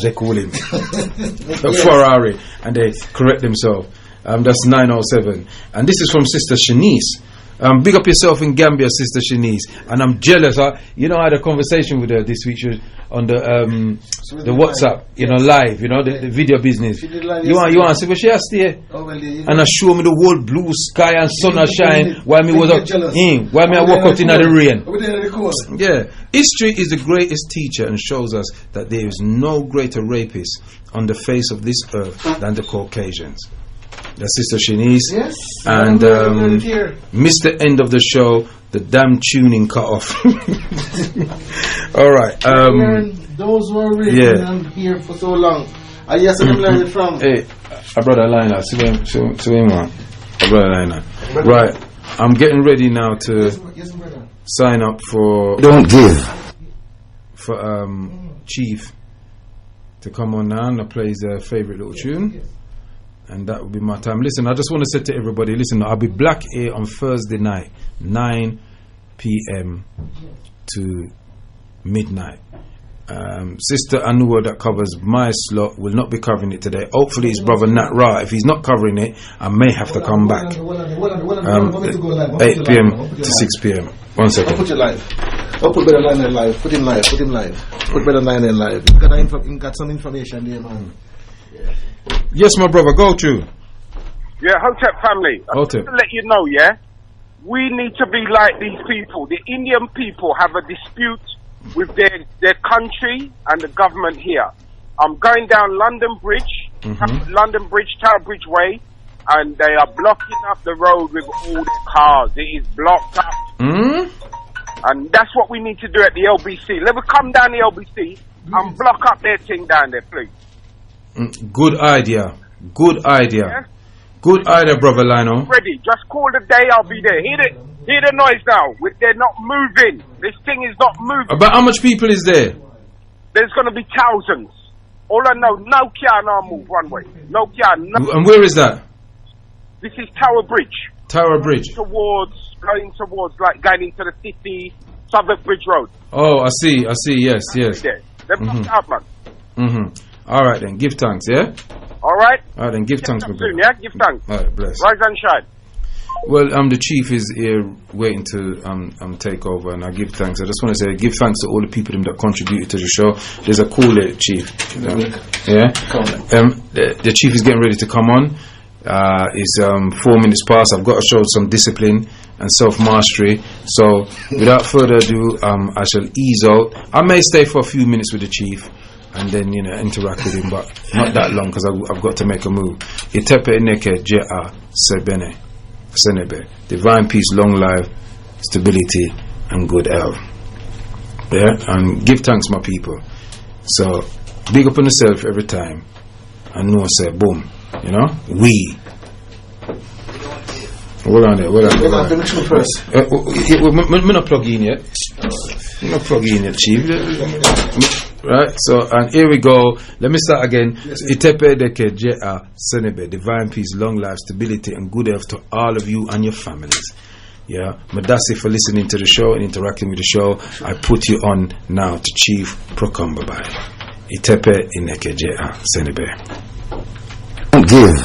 they call him Ferrari, and they correct themselves. That's 907, and this is from Sister Shanice. Big up yourself in Gambia, Sister Shanice. And I'm jealous. I had a conversation with her this week. She was on the WhatsApp, live, the video business. You want to see where she has stay? And I show me the whole blue sky and sun are shine while me was up, while me I walk out in the rain. Yeah. History is the greatest teacher and shows us that there is no greater rapist on the face of this earth than the Caucasians. That's Sister Shanice. Yes. And missed the end of the show. The damn tuning cut off. All right. Those who are really here for so long. I yes, I'm learning from. Hey, brother Lina. See him, brother Lina. Right. I'm getting ready now to sign up for. Don't give. For Chief to come on now and play his favorite little tune. And that will be my time. Listen, I just want to say to everybody, listen, I'll be back here on Thursday night, 9 p.m. to midnight. Sister Anua that covers my slot will not be covering it today. Hopefully his brother Nat Ra, if he's not covering it, I may have to come back. 8 p.m. to 6 p.m. 1 second. I'll put you live. I'll put Better Line in live. Put him live. Put Better Line in live. You got some information there, man. Yes, my brother, go through. Yeah, Hotep family. Hotep. To let you know, we need to be like these people. The Indian people have a dispute with their country and the government here. I'm going down London Bridge, London Bridge, Tower Bridge Way, and they are blocking up the road with all the cars. It is blocked up. And that's what we need to do at the LBC. Let me come down the LBC and block up their thing down there, please. Good idea. Good idea. Yeah? Good idea, brother Lino. Ready. Just call the day, I'll be there. Hit it. Hear the noise now. They're not moving. This thing is not moving. About how much people is there? There's going to be thousands. All I know, no car now move one way. No car. No. And where is that? This is Tower Bridge. Tower Bridge. Going towards, like, going into the city, Southwark Bridge Road. Oh, I see. Yes. They're blocked out, man. All right then. Give thanks, yeah? All right? All right then. Give thanks, my brother. Soon, yeah? Give thanks. All right, bless. Rise and shine. Well, the chief is here waiting to take over, and I give thanks. I just want to say give thanks to all the people that contributed to the show. There's a call there, chief. Yeah. The chief is getting ready to come on. It's 4 minutes past. I've got to show some discipline and self-mastery. So, without further ado, I shall ease out. I may stay for a few minutes with the chief and then, interact with him, but not that long because I've got to make a move. Itepe neke jea sebene. Senebe. Divine peace, long life, stability, and good health. Yeah, and give thanks, my people. So, big up on yourself every time, and no say boom. We. Hold on there. We're not plug in yet. We're not plug in yet, chief. Right, so, and here we go. Let me start again. Itepe deke jea senebe. Divine peace, long life, stability, and good health to all of you and your families. Yeah, Madasi for listening to the show and interacting with the show. I put you on now to Chief Prokombabai. Itepe ineke jea senebe. Give